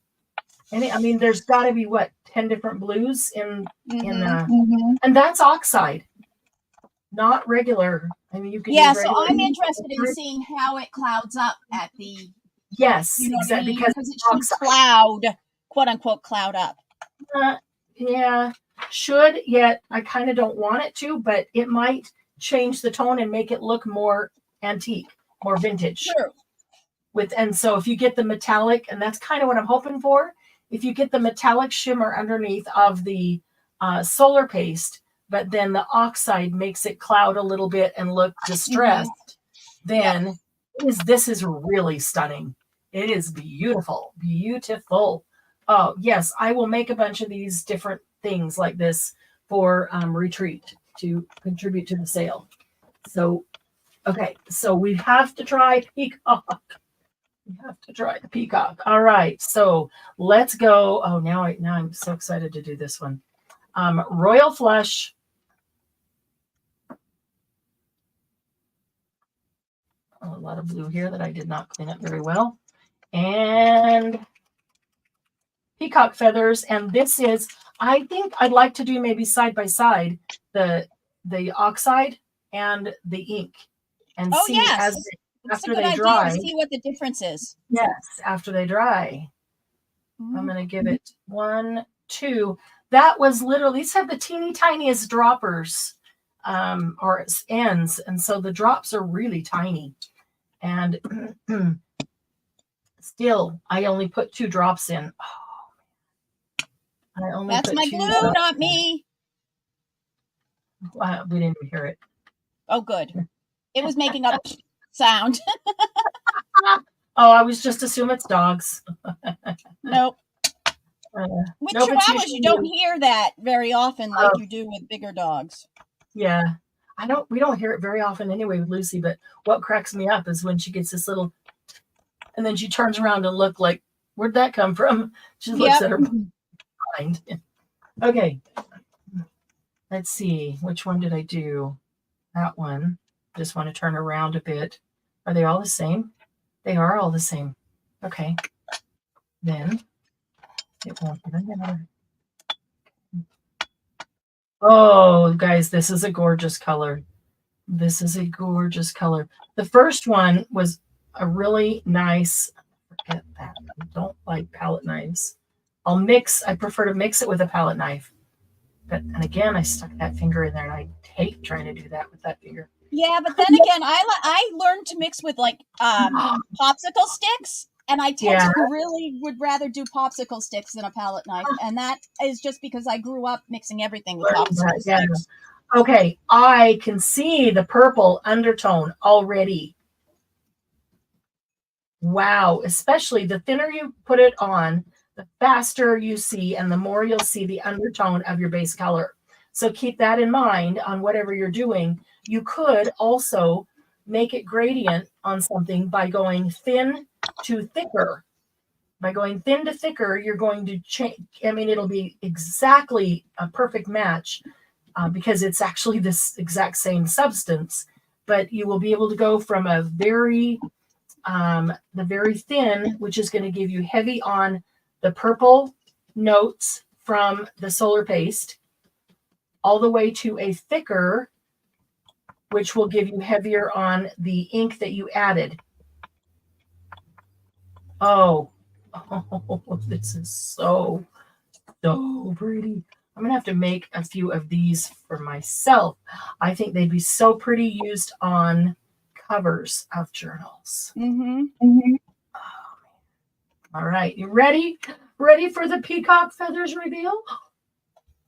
I mean, there's got to be, what, 10 different blues and that's oxide, not regular. I mean, you can Yeah, use so regular. I'm interested in seeing how it clouds up at the, Yes, you know what I exactly, mean? because Because it it's should oxide. cloud, quote unquote, cloud up. Yeah, should, yet I kind of don't want it to, but it might change the tone and make it look more antique, more vintage. True. And so if you get the metallic, and that's kind of what I'm hoping for, if you get the metallic shimmer underneath of the solar paste, but then the oxide makes it cloud a little bit and look distressed, then this is really stunning. It is beautiful, beautiful. Oh, yes, I will make a bunch of these different things like this for retreat to contribute to the sale. So, okay, so we have to try peacock. We have to try the peacock. All right, so let's go. Oh, now I'm so excited to do this one. Royal Flush. A lot of blue here that I did not clean up very well. And peacock feathers. And this is, I think I'd like to do maybe side by side the oxide and the ink. And see yes. as That's after a good they idea dry. to see what the difference is. Yes, after they dry. Mm-hmm. I'm going to give it 1, 2. That was literally, these have the teeny tiniest droppers or ends. And so the drops are really tiny. And still, I only put 2 drops in. Oh, I only That's put my 2 glue, drops not in. me. We didn't even hear it. Oh, good. It was making a sound. Oh, I was just assuming it's dogs. Nope. With nope, it's chihuahuas, usually you don't you. hear that very often like you do with bigger dogs. Yeah. We don't hear it very often anyway with Lucy, but what cracks me up is when she gets this little, and then she turns around and look like, where'd that come from? She looks at her mind. Okay. Let's see. Which one did I do? That one. Just want to turn around a bit. Are they all the same? They are all the same. Okay. Then it won't even matter. Oh, guys, this is a gorgeous color. This is a gorgeous color. The first one was a really nice, forget that. I don't like palette knives. I prefer to mix it with a palette knife. And again, I stuck that finger in there and I hate trying to do that with that finger. Yeah, but then again, I learned to mix with like popsicle sticks, and I tend to really would rather do popsicle sticks than a palette knife, and that is just because I grew up mixing everything with popsicle sticks. Okay, I can see the purple undertone already. Wow, especially the thinner you put it on, the faster you see and the more you'll see the undertone of your base color. So keep that in mind on whatever you're doing. You could also make it gradient on something by going thin to thicker. By going thin to thicker, you're going to change. I mean, it'll be exactly a perfect match because it's actually this exact same substance, but you will be able to go from a very the very thin, which is going to give you heavy on the purple notes from the solar paste all the way to a thicker, which will give you heavier on the ink that you added. Oh, this is so pretty. I'm gonna have to make a few of these for myself. I think they'd be so pretty used on covers of journals. All right, you ready? Ready for the peacock feathers reveal?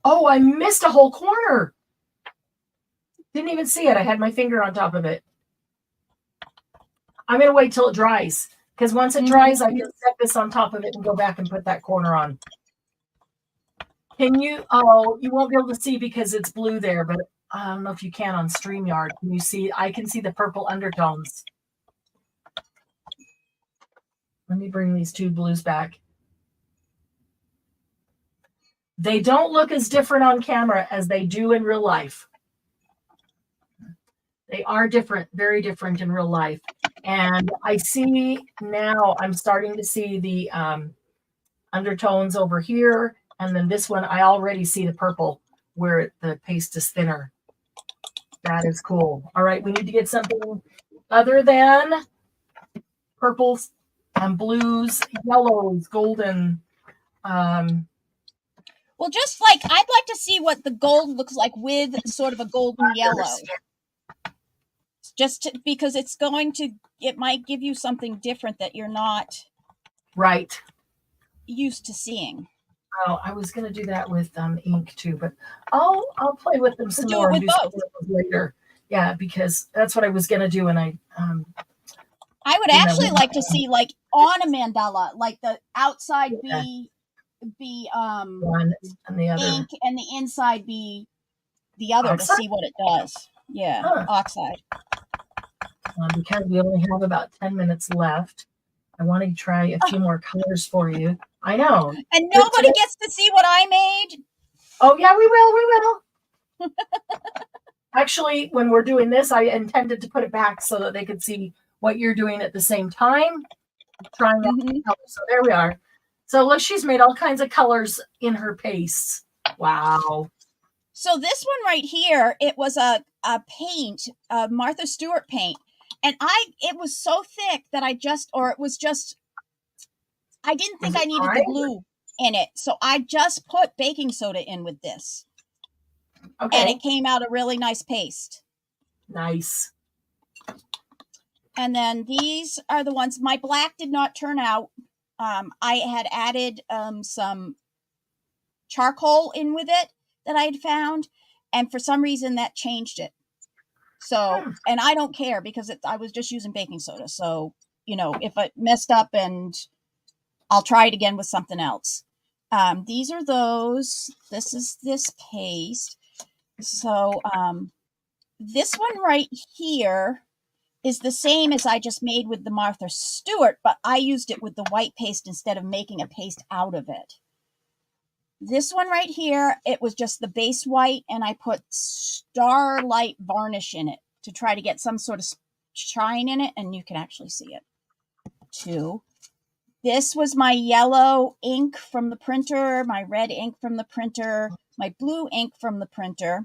Oh, I missed a whole corner. Didn't even see it. I had my finger on top of it. I'm going to wait till it dries, because once it dries, I can set this on top of it and go back and put that corner on. Can you? Oh, you won't be able to see because it's blue there, but I don't know if you can on StreamYard. Can you see? I can see the purple undertones. Let me bring these two blues back. They don't look as different on camera as they do in real life. They are different, very different in real life. And I see now, I'm starting to see the undertones over here. And then this one, I already see the purple where the paste is thinner. That is cool. All right, we need to get something other than purples and blues, yellows, golden. Well, just like I'd like to see what the gold looks like with sort of a golden yellow. Just because it might give you something different that you're not right used to seeing. Oh, I was going to do that with ink too, but I'll play with them some more and do both later. Yeah, because that's what I was going to do, and I would actually like to see like on a mandala, like the outside be one and the other ink, and the inside be the other oxide? To see what it does. Yeah, oxide. Because we only have about 10 minutes left, I want to try a few more colors for you. I know. And nobody gets to see what I made. Oh yeah, we will. Actually, when we're doing this, I intended to put it back so that they could see what you're doing at the same time. Trying out the colors. So there we are. So look, she's made all kinds of colors in her pastes. Wow. So this one right here, it was a paint, a Martha Stewart paint. And it was so thick that I didn't think I needed the glue in it. So I just put baking soda in with this. Okay. And it came out a really nice paste. Nice. And then these are the ones, my black did not turn out. I had added some charcoal in with it that I had found. And for some reason that changed it. So, and I don't care because I was just using baking soda. So, if it messed up, and I'll try it again with something else. These are those. This is this paste. So, this one right here is the same as I just made with the Martha Stewart, but I used it with the white paste instead of making a paste out of it. This one right here, it was just the base white, and I put Starlight varnish in it to try to get some sort of shine in it, and you can actually see it too. This was my yellow ink from the printer, my red ink from the printer, my blue ink from the printer.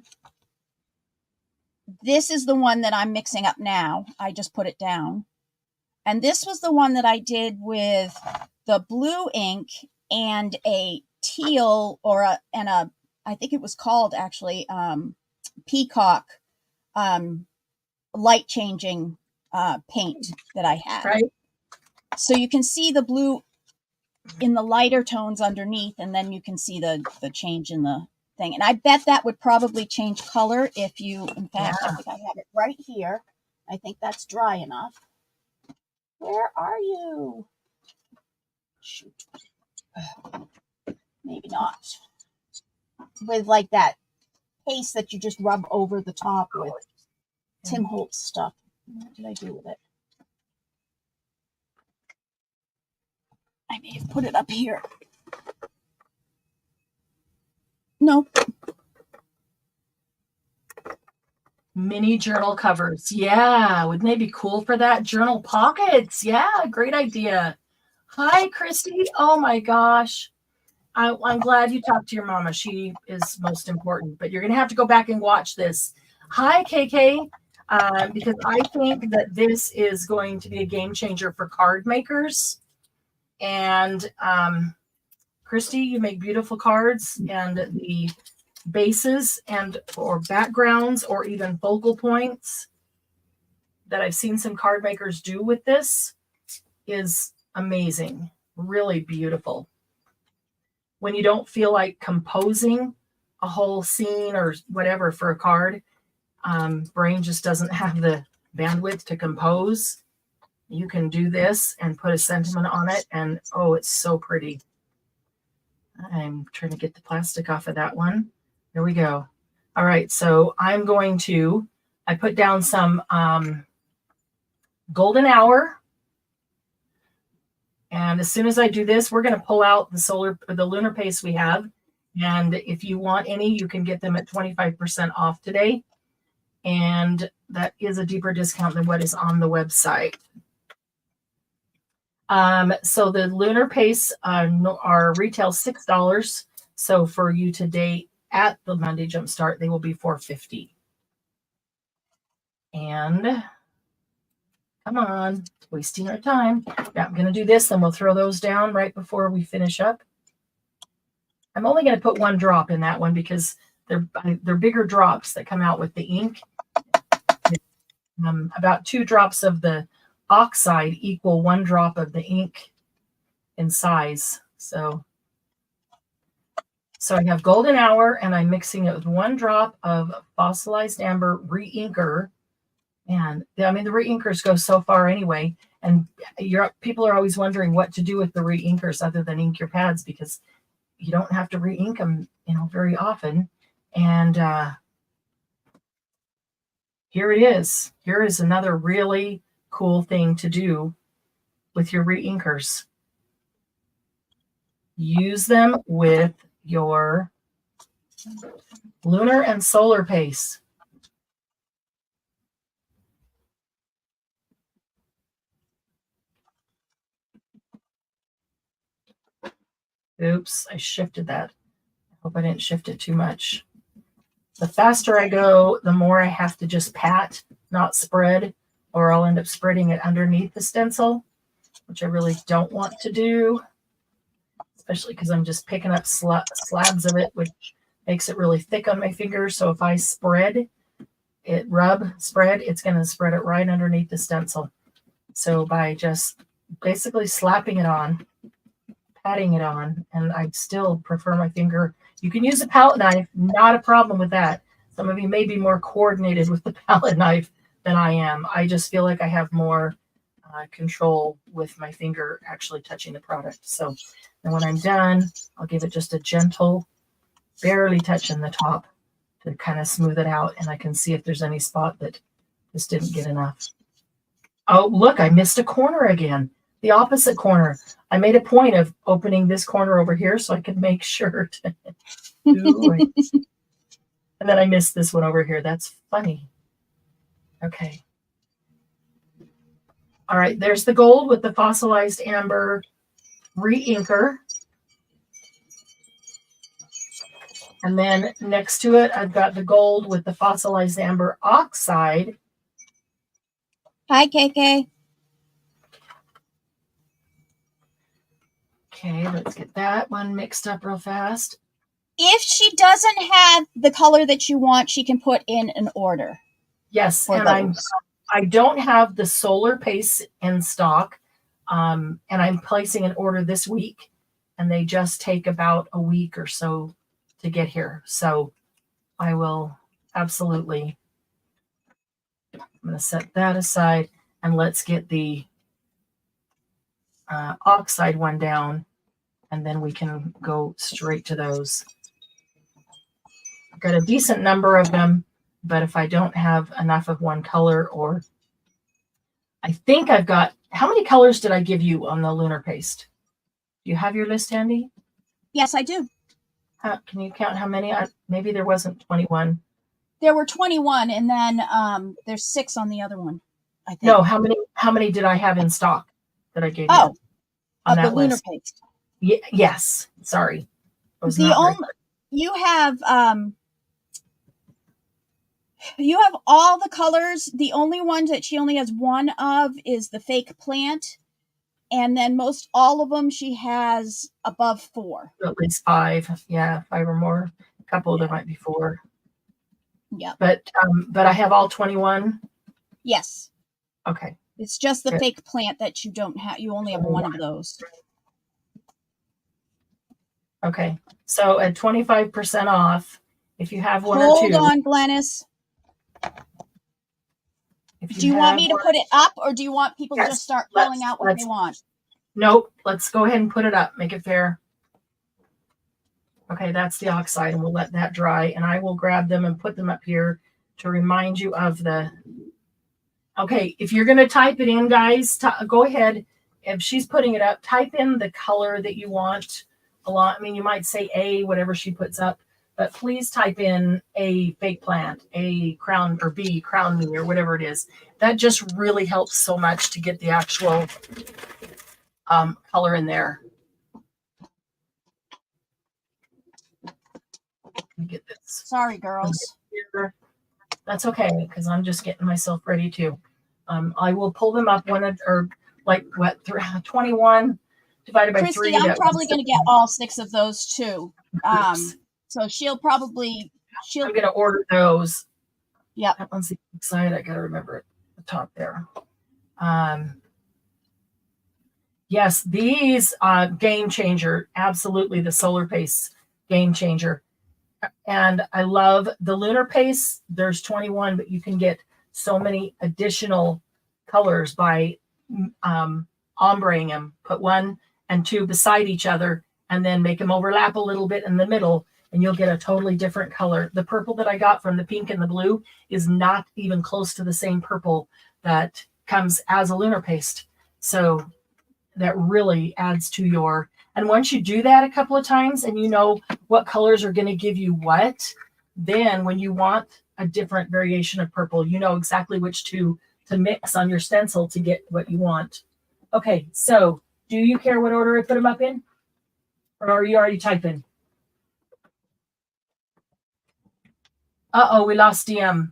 This is the one that I'm mixing up now. I just put it down. And this was the one that I did with the blue ink and a teal I think it was called actually peacock light changing paint that I had. Right. So you can see the blue in the lighter tones underneath, and then you can see the change in the thing. And I bet that would probably change color if you, in fact, I think I have it right here. I think that's dry enough. Where are you? Shoot. Maybe not. With like that paste that you just rub over the top with Tim Holtz stuff. What did I do with it? I may have put it up here. No. Mini journal covers. Yeah. Wouldn't they be cool for that? Journal pockets. Yeah. Great idea. Hi, Christy. Oh my gosh. I'm glad you talked to your mama. She is most important, but you're going to have to go back and watch this. Hi, KK, because I think that this is going to be a game changer for card makers. And Christy, you make beautiful cards, and the bases and or backgrounds or even focal points that I've seen some card makers do with this is amazing. Really beautiful. When you don't feel like composing a whole scene or whatever for a card, brain just doesn't have the bandwidth to compose. You can do this and put a sentiment on it, and oh, it's so pretty. I'm trying to get the plastic off of that one. There we go. All right, so I'm going to, I put down some golden hour. And as soon as I do this, we're going to pull out the lunar paste we have. And if you want any, you can get them at 25% off today. And that is a deeper discount than what is on the website. So the lunar pastes are retail $6. So for you today at the Monday Jumpstart, they will be $4.50. And come on, wasting our time. Yeah, I'm going to do this, then we'll throw those down right before we finish up. I'm only going to put one drop in that one because they're bigger drops that come out with the ink. About 2 drops of the oxide equal 1 drop of the ink in size. So I have golden hour, and I'm mixing it with 1 drop of fossilized amber re-inker. And I mean, the re-inkers go so far anyway. And people are always wondering what to do with the re-inkers other than ink your pads, because you don't have to re-ink them, very often. And here it is. Here is another really cool thing to do with your re-inkers. Use them with your lunar and solar paste. Oops, I shifted that. I hope I didn't shift it too much. The faster I go, the more I have to just pat, not spread, or I'll end up spreading it underneath the stencil, which I really don't want to do, especially because I'm just picking up slabs of it, which makes it really thick on my fingers. So if I spread, it's going to spread it right underneath the stencil. So by just basically slapping it on, patting it on, and I still prefer my finger. You can use a palette knife, not a problem with that. Some of you may be more coordinated with the palette knife than I am. I just feel like I have more control with my finger actually touching the product. So then when I'm done, I'll give it just a gentle, barely touching the top to kind of smooth it out, and I can see if there's any spot that just didn't get enough. Oh, look, I missed a corner again. The opposite corner. I made a point of opening this corner over here so I could make sure to do it. And then I missed this one over here. That's funny. Okay. All right, there's the gold with the fossilized amber re-inker. And then next to it, I've got the gold with the fossilized amber oxide. Hi, KK. Okay, let's get that one mixed up real fast. If she doesn't have the color that you want, she can put in an order. Yes, and I don't have the solar paste in stock, and I'm placing an order this week, and they just take about a week or so to get here. So I will absolutely, I'm going to set that aside, and let's get the oxide one down, and then we can go straight to those. I've got a decent number of them, but if I don't have enough of one color, or I think I've got, how many colors did I give you on the lunar paste? Do you have your list handy? Yes, I do. Can you count how many? Maybe there wasn't 21. There were 21, and then there's 6 on the other one, I think. No, how many did I have in stock that I gave you? Oh, on of that the lunar list? paste. Yes, sorry. Was The not very only you have all the colors. The only ones that she only has one of is the fake plant, and then most all of them she has above 4. at least 5. Yeah, 5 or more. A couple there might be 4. Yep. But I have all 21. Yes. Okay. It's just the Good. fake plant that you don't have. You only have one of those. Okay. So at 25% off, if you have one or Hold two. on, Glennis. If Do you want me to one, put it up, or do you want people to Yes, just start filling out what they want? Nope. Let's go ahead and put it up. Make it fair. Okay, that's the oxide, and we'll let that dry. And I will grab them and put them up here to remind you of the. Okay, if you're going to type it in, guys, go ahead. If she's putting it up, type in the color that you want. A lot. I mean, you might say A, whatever she puts up, but please type in A fake plant, A crown, or B crown me, or whatever it is. That just really helps so much to get the actual color in there. Let me get this. Sorry, girls. That's okay, because I'm just getting myself ready to. I will pull them up or like what 21 divided by Christy, 3. I'm probably going to get all 6 of those too. So I'm going to order those. Yeah. Let's see the side. I got to remember it. The top there. Yes, these game changer. Absolutely, the solar paste game changer. And I love the lunar paste. There's 21, but you can get so many additional colors by ombreing them. Put 1 and 2 beside each other, and then make them overlap a little bit in the middle, and you'll get a totally different color. The purple that I got from the pink and the blue is not even close to the same purple that comes as a lunar paste. So that really adds to your. And once you do that a couple of times and you know what colors are going to give you what, then when you want a different variation of purple, you know exactly which to mix on your stencil to get what you want. Okay, so do you care what order I put them up in? Or are you already typing? Uh-oh, we lost DM.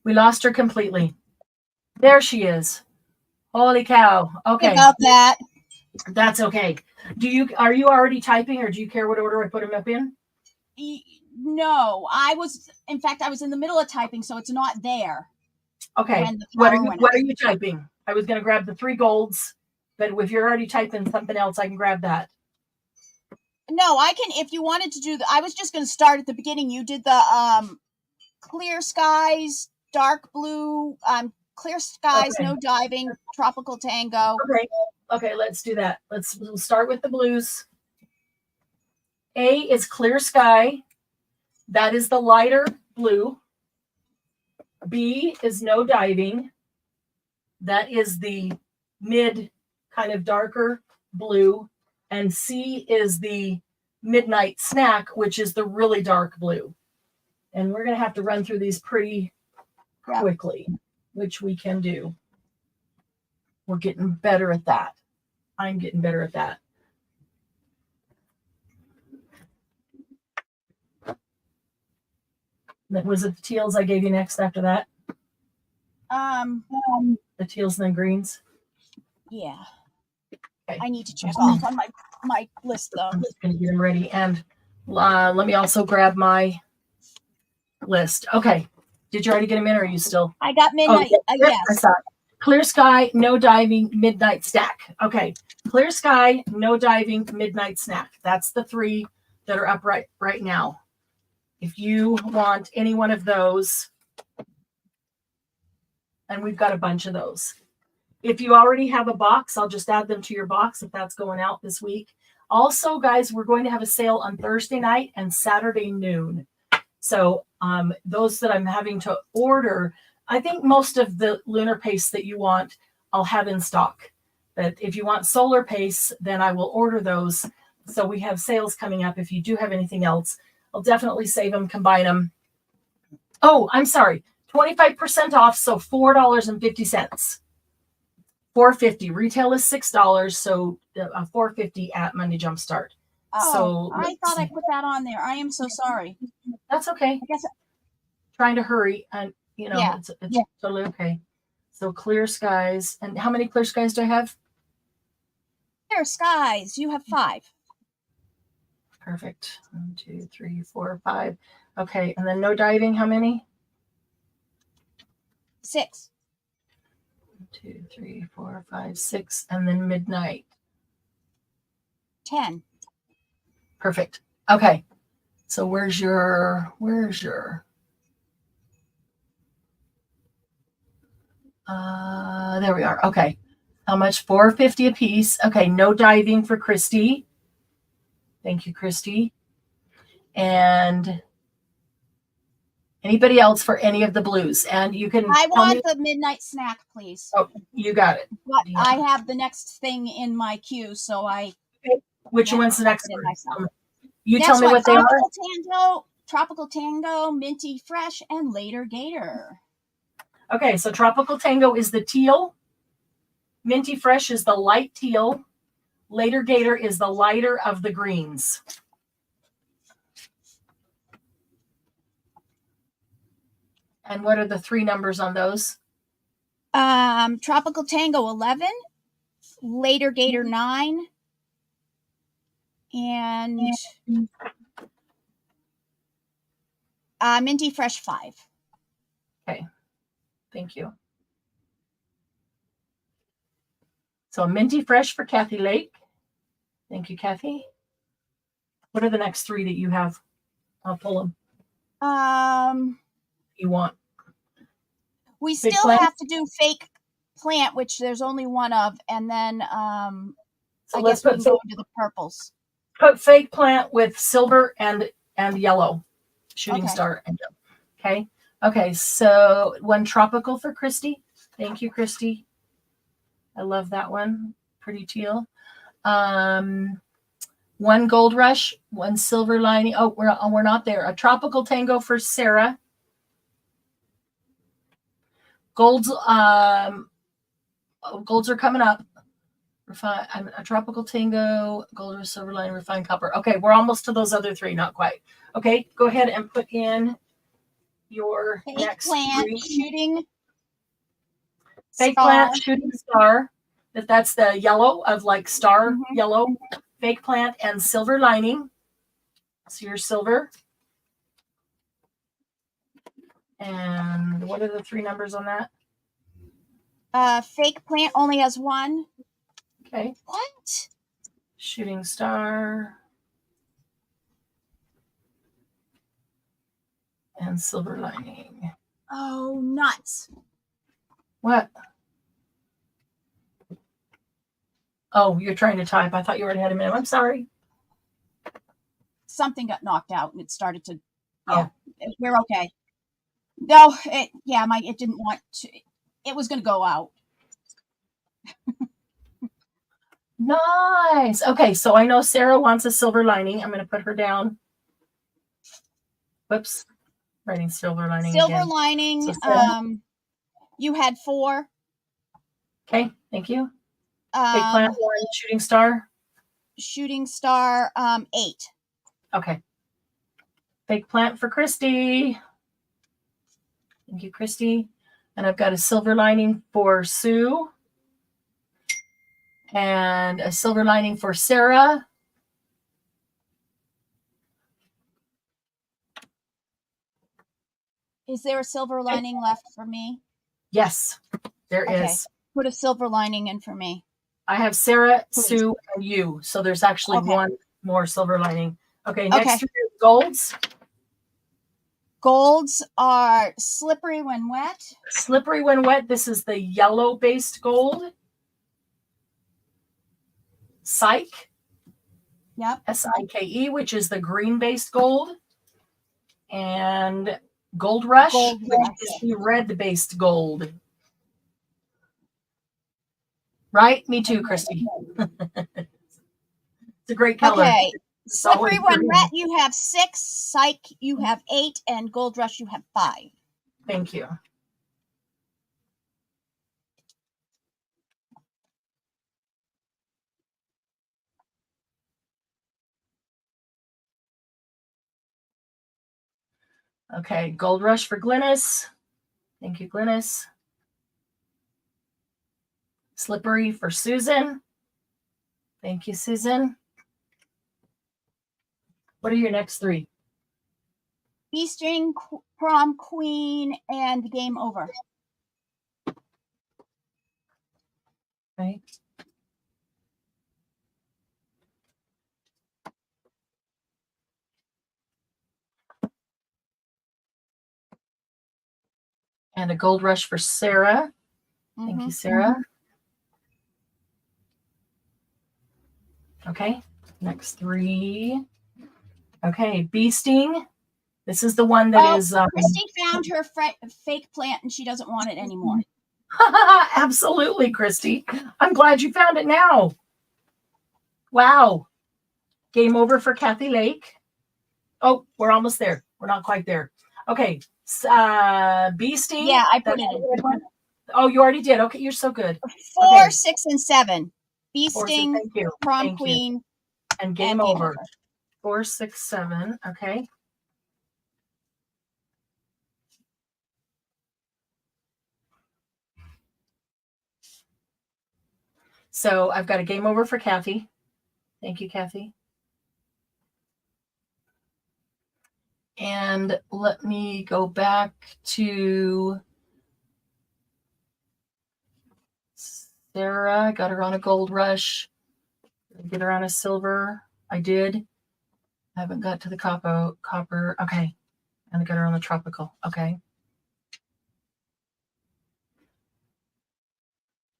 We lost her completely. There she is. Holy cow. Okay. About that. That's okay. Are you already typing, or do you care what order I put them up in? No, I was in the middle of typing, so it's not there. Okay. What are you typing? I was going to grab the 3 golds, but if you're already typing something else, I can grab that. No, I can. If you wanted to do I was just going to start at the beginning. You did the clear skies, dark blue, clear skies, Okay. no diving, tropical tango. Okay, let's do that. We'll start with the blues. A is clear sky. That is the lighter blue. B is no diving. That is the mid kind of darker blue. And C is the midnight snack, which is the really dark blue. And we're going to have to run through these pretty quickly, which we can do. We're getting better at that. I'm getting better at that. Was it the teals I gave you next after that? The teals and the greens? Yeah. Okay. I need to check off on my list, though. I'm just going to get them ready. And let me also grab my list. Okay. Did you already get them in, or are you still? I got midnight. Yes. Clear sky, no diving, midnight snack. Okay. Clear sky, no diving, midnight snack. That's the 3 that are up right now. If you want any one of those, and we've got a bunch of those. If you already have a box, I'll just add them to your box if that's going out this week. Also, guys, we're going to have a sale on Thursday night and Saturday noon. So those that I'm having to order, I think most of the lunar paste that you want, I'll have in stock. But if you want solar paste, then I will order those. So we have sales coming up. If you do have anything else, I'll definitely save them, combine them. Oh, I'm sorry. 25% off, so $4.50. $4.50. Retail is $6, so $4.50 at Monday JUMPSTART. Oh, So I thought I put that on there. I am so sorry. that's okay. I guess Trying to hurry, and Yeah. it's totally okay. So clear skies. And how many clear skies do I have? clear skies. You have 5. Perfect. 1, 2, 3, 4, 5. Okay, and then no diving. How many? 6. 1, 2, 3, 4, 5, 6, and then midnight. 10. Perfect. Okay. So where's your there we are. Okay. How much? $4.50 a piece. Okay, no diving for Christy. Thank you, Christy. And anybody else for any of the blues? And you can I tell me. want the midnight snack, please. Oh, you got it. But Yeah. I have the next thing in my queue, so I. Which Yeah, one's the next put it in one? myself. You Next tell me one, what they are. Tropical Tango, Minty Fresh, and Later Gator. Okay, so Tropical Tango is the teal. Minty Fresh is the light teal. Later Gator is the lighter of the greens. And what are the 3 numbers on those? Tropical Tango 11, Later Gator 9, and Minty Fresh 5. Okay, thank you. So Minty Fresh for Kathy Lake. Thank you, Kathy. What are the next 3 that you have? I'll pull them. You want? We Big still plant? have to do fake plant, which there's only one of, and then So I let's guess we put can go into the purples. put fake plant with silver and yellow, shooting Okay. star and yellow. Okay. Okay. So 1 tropical for Christy. Thank you, Christy. I love that one. Pretty teal. 1 gold rush, 1 silver lining. Oh, we're not there. A tropical tango for Sarah. Golds golds are coming up. A tropical tango, gold or silver lining, refined copper. Okay, we're almost to those other 3, not quite. Okay, go ahead and put in your Fake next plant, 3. shooting Fake star. plant, shooting star. That's the yellow of like star yellow. Fake plant and silver lining. So your silver. And what are the 3 numbers on that? Fake plant only has 1. Okay. What? Shooting star. And silver lining. Oh, nuts. What? Oh, you're trying to type. I thought you already had a minute. I'm sorry. Something got knocked out and it started to. Oh. Yeah, we're okay. No, it didn't want to. It was going to go out. Nice. Okay, so I know Sarah wants a silver lining. I'm going to put her down. Whoops. Writing silver lining Silver again. lining. So You had 4. Okay, thank you. Fake plant 1, shooting star. Shooting star 8. Okay. Fake plant for Christy. Thank you, Christy. And I've got a silver lining for Sue. And a silver lining for Sarah. Is there a silver lining left for me? Yes, there is. Put a silver lining in for me. I have Sarah, Please. Sue, and you. So there's actually Okay. 1 more silver lining. Okay, next Okay. 3 are golds. Golds are slippery when wet. Slippery when wet. This is the yellow-based gold. Psyche. Yep. S-I-K-E, which is the green-based gold. And Gold Rush, Gold which Rush. is the red-based gold. Right? Me too, Christy. It's a great color. Okay. It's Slippery always when green. wet, you have 6. Psyche, you have 8. And Gold Rush, you have 5. Thank you. Okay, Gold Rush for Glynis. Thank you, Glynis. Slippery for Susan. Thank you, Susan. What are your next three? Eastern Prom Queen and Game Over. Okay. And a Gold Rush for Sarah. Thank you, Sarah. Okay, next three. Okay, Bee Sting. This is the one that is. Christy found her fake plant and she doesn't want it anymore. Absolutely, Christy. I'm glad you found it now. Wow. Game over for Kathy Lake. Oh, we're almost there. We're not quite there. Okay. Bee Sting. Yeah, I put it in. Oh, you already did. Okay, you're so good. 4, Okay. 6, and 7. Bee 4, Sting, thank you. Prom Thank Queen, you. And Game Over. 4, 6, 7. Okay. So I've got a Game Over for Kathy. Thank you, Kathy. And let me go back to Sarah. I got her on a Gold Rush. Did I get her on a silver? I did. I haven't got to the copper. Okay. And I got her on the tropical. Okay.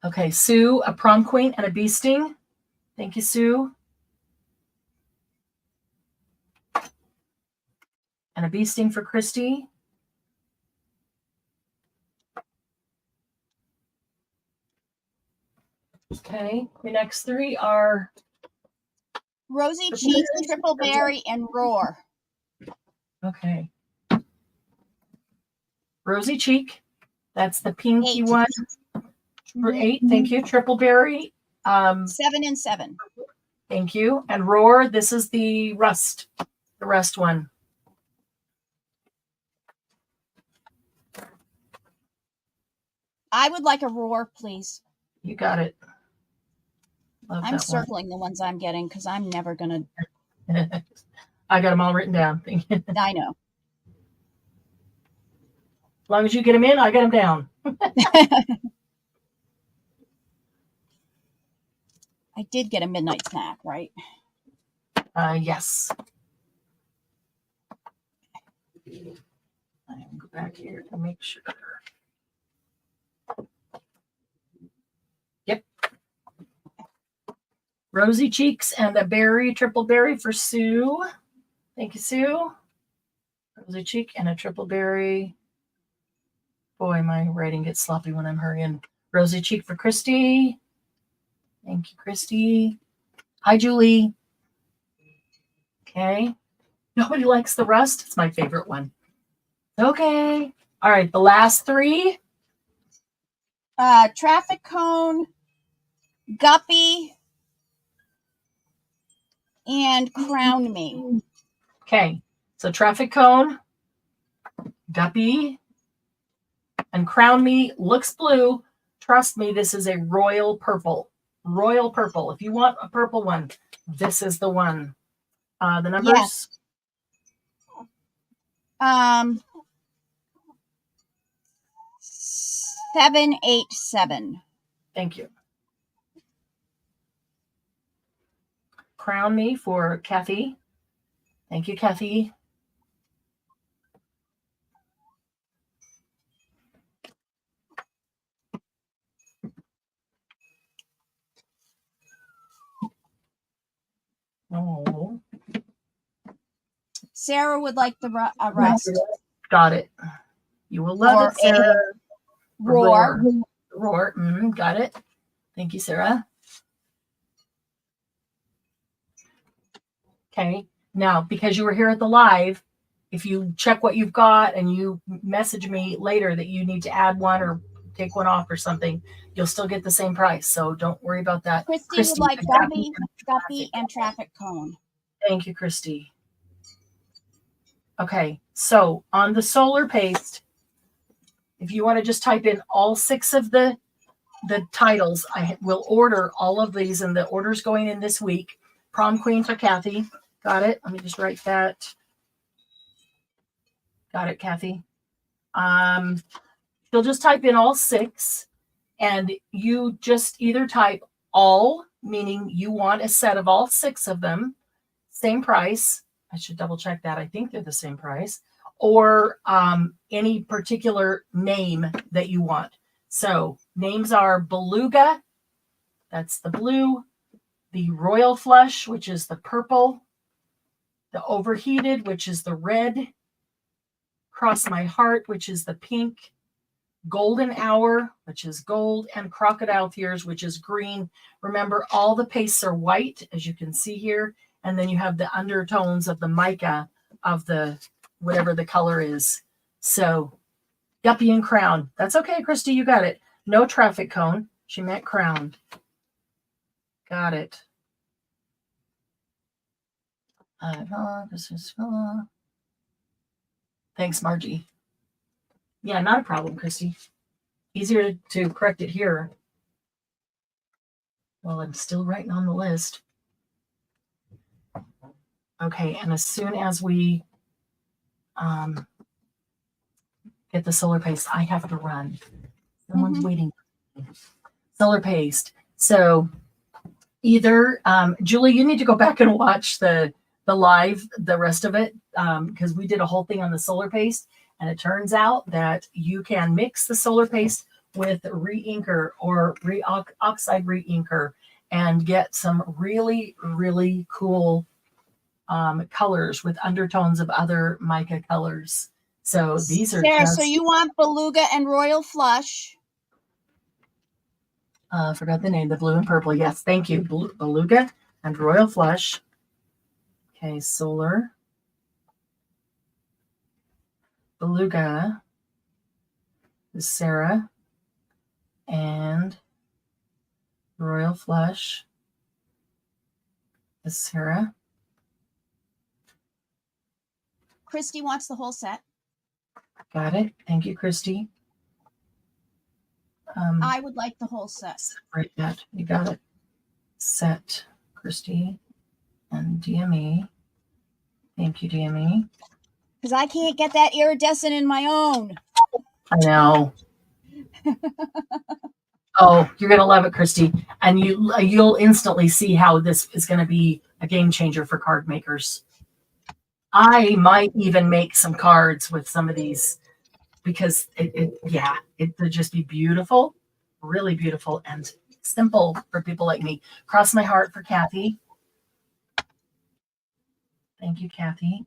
Okay, Sue, a Prom Queen and a Bee Sting. Thank you, Sue. And a Bee Sting for Christy. Okay, the next three are Rosy Cheeks, Triple Berry, and Roar. okay. Rosy Cheek, that's the pinky 8. one. For 8, thank you. Triple Berry. 7 and 7. Thank you. And Roar, this is the rust one. I would like a Roar, please. You got it. Love I'm that circling the ones I'm getting because I'm never going one. I got them all written down. Thank you. to. I know. As long as you get them in, I get them down. I did get a midnight snack, right? Yes. I'm going to go back here to make sure. Yep. Rosy Cheeks and a berry, triple berry for Sue. Thank you, Sue. Rosy Cheek and a triple berry. Boy, my writing gets sloppy when I'm hurrying. Rosy Cheek for Christy. Thank you, Christy. Hi, Julie. Okay. Nobody likes the rust. It's my favorite one. Okay. All right. The last three. Traffic Cone, Guppy, and Crown Me. Okay. So Traffic Cone, Guppy, and Crown Me looks blue. Trust me, this is a royal purple. Royal purple. If you want a purple one, this is the one. The numbers? Yes. 7, 8, 7. Thank you. Crown Me for Kathy. Thank you, Kathy. Oh. Sarah would like the rust. Got it. You will love Or it, Sarah. Roar. Roar. Got it. Thank you, Sarah. Okay. Now, because you were here at the live, if you check what you've got and you message me later that you need to add one or take one off or something, you'll still get the same price. So don't worry about that. Christy would like Guppy, and Traffic Cone. Thank you, Christy. Okay, so on the solar paste, if you want to just type in all 6 of the titles, I will order all of these, and the order's going in this week. Prom Queen for Kathy. Got it? Let me just write that. Got it, Kathy. You'll just type in all 6, and you just either type all, meaning you want a set of all 6 of them, same price. I should double check that. I think they're the same price. Or any particular name that you want. So names are Beluga, that's the blue, the Royal Flush, which is the purple, the Overheated, which is the red, Cross My Heart, which is the pink, Golden Hour, which is gold, and Crocodile Tears, which is green. Remember, all the pastes are white, as you can see here, and then you have the undertones of the mica of the whatever the color is. So Guppy and Crown. That's okay, Christy, you got it. No traffic cone. She meant crown. Got it. Thanks, Margie. Yeah, not a problem, Christy. Easier to correct it here. Well, I'm still writing on the list. Okay, and as soon as we get the solar paste, I have to run. Someone's waiting. Solar paste. So either Julie, you need to go back and watch the live, the rest of it, because we did a whole thing on the solar paste, and it turns out that you can mix the solar paste with re-inker or oxide re-inker and get some really, really cool colors with undertones of other mica colors. So these are Sarah, so you want Beluga and Royal Flush. Forgot the name, the blue and purple. Yes, thank you. Beluga and Royal Flush. Okay, solar. Beluga is Sarah. And Royal Flush is Sarah. Christy wants the whole set. Got it. Thank you, Christy. I would like the whole set. Right, that. You got it. Set, Christy and DME. Thank you, DME. Because I can't get that iridescent in my own. I know. Oh, you're going to love it, Christy. And you'll instantly see how this is going to be a game changer for card makers. I might even make some cards with some of these because it would just be beautiful, really beautiful and simple for people like me. Cross My Heart for Kathy. Thank you, Kathy.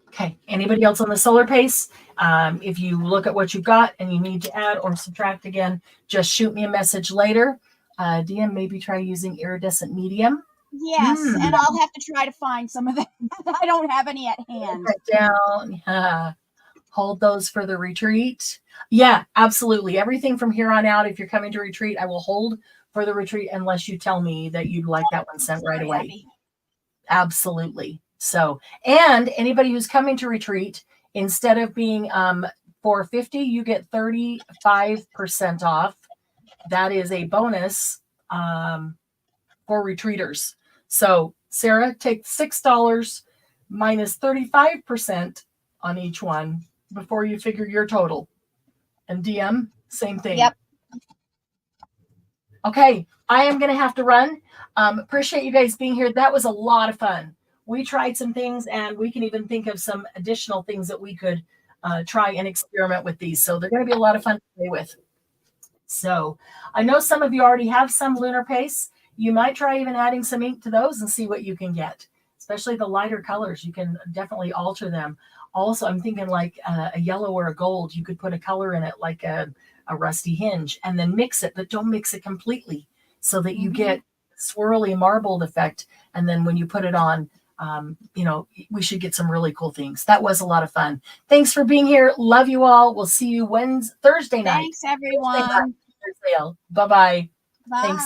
Okay, anybody else on the solar paste? If you look at what you've got and you need to add or subtract again, just shoot me a message later. DM, maybe try using iridescent medium. Yes, and I'll have to try to find some of them. I don't have any at hand. Down. Hold those for the retreat. Yeah, absolutely. Everything from here on out, if you're coming to retreat, I will hold for the retreat unless you tell me that you'd like that one sent right away. Happy. Absolutely. So, and anybody who's coming to retreat, instead of being $450, you get 35% off. That is a bonus for retreaters. So, Sarah, take $6 minus 35% on each one before you figure your total. And DM, same thing. Yep. Okay, I am going to have to run. Appreciate you guys being here. That was a lot of fun. We tried some things, and we can even think of some additional things that we could try and experiment with these. So they're going to be a lot of fun to play with. So I know some of you already have some lunar pastes. You might try even adding some ink to those and see what you can get, especially the lighter colors. You can definitely alter them. Also, I'm thinking like a yellow or a gold. You could put a color in it like a rusty hinge and then mix it, but don't mix it completely so that you get swirly marbled effect. And then when you put it on, we should get some really cool things. That was a lot of fun. Thanks for being here. Love you all. We'll see you Thursday night. Thanks, everyone. Bye-bye. Bye. Thanks.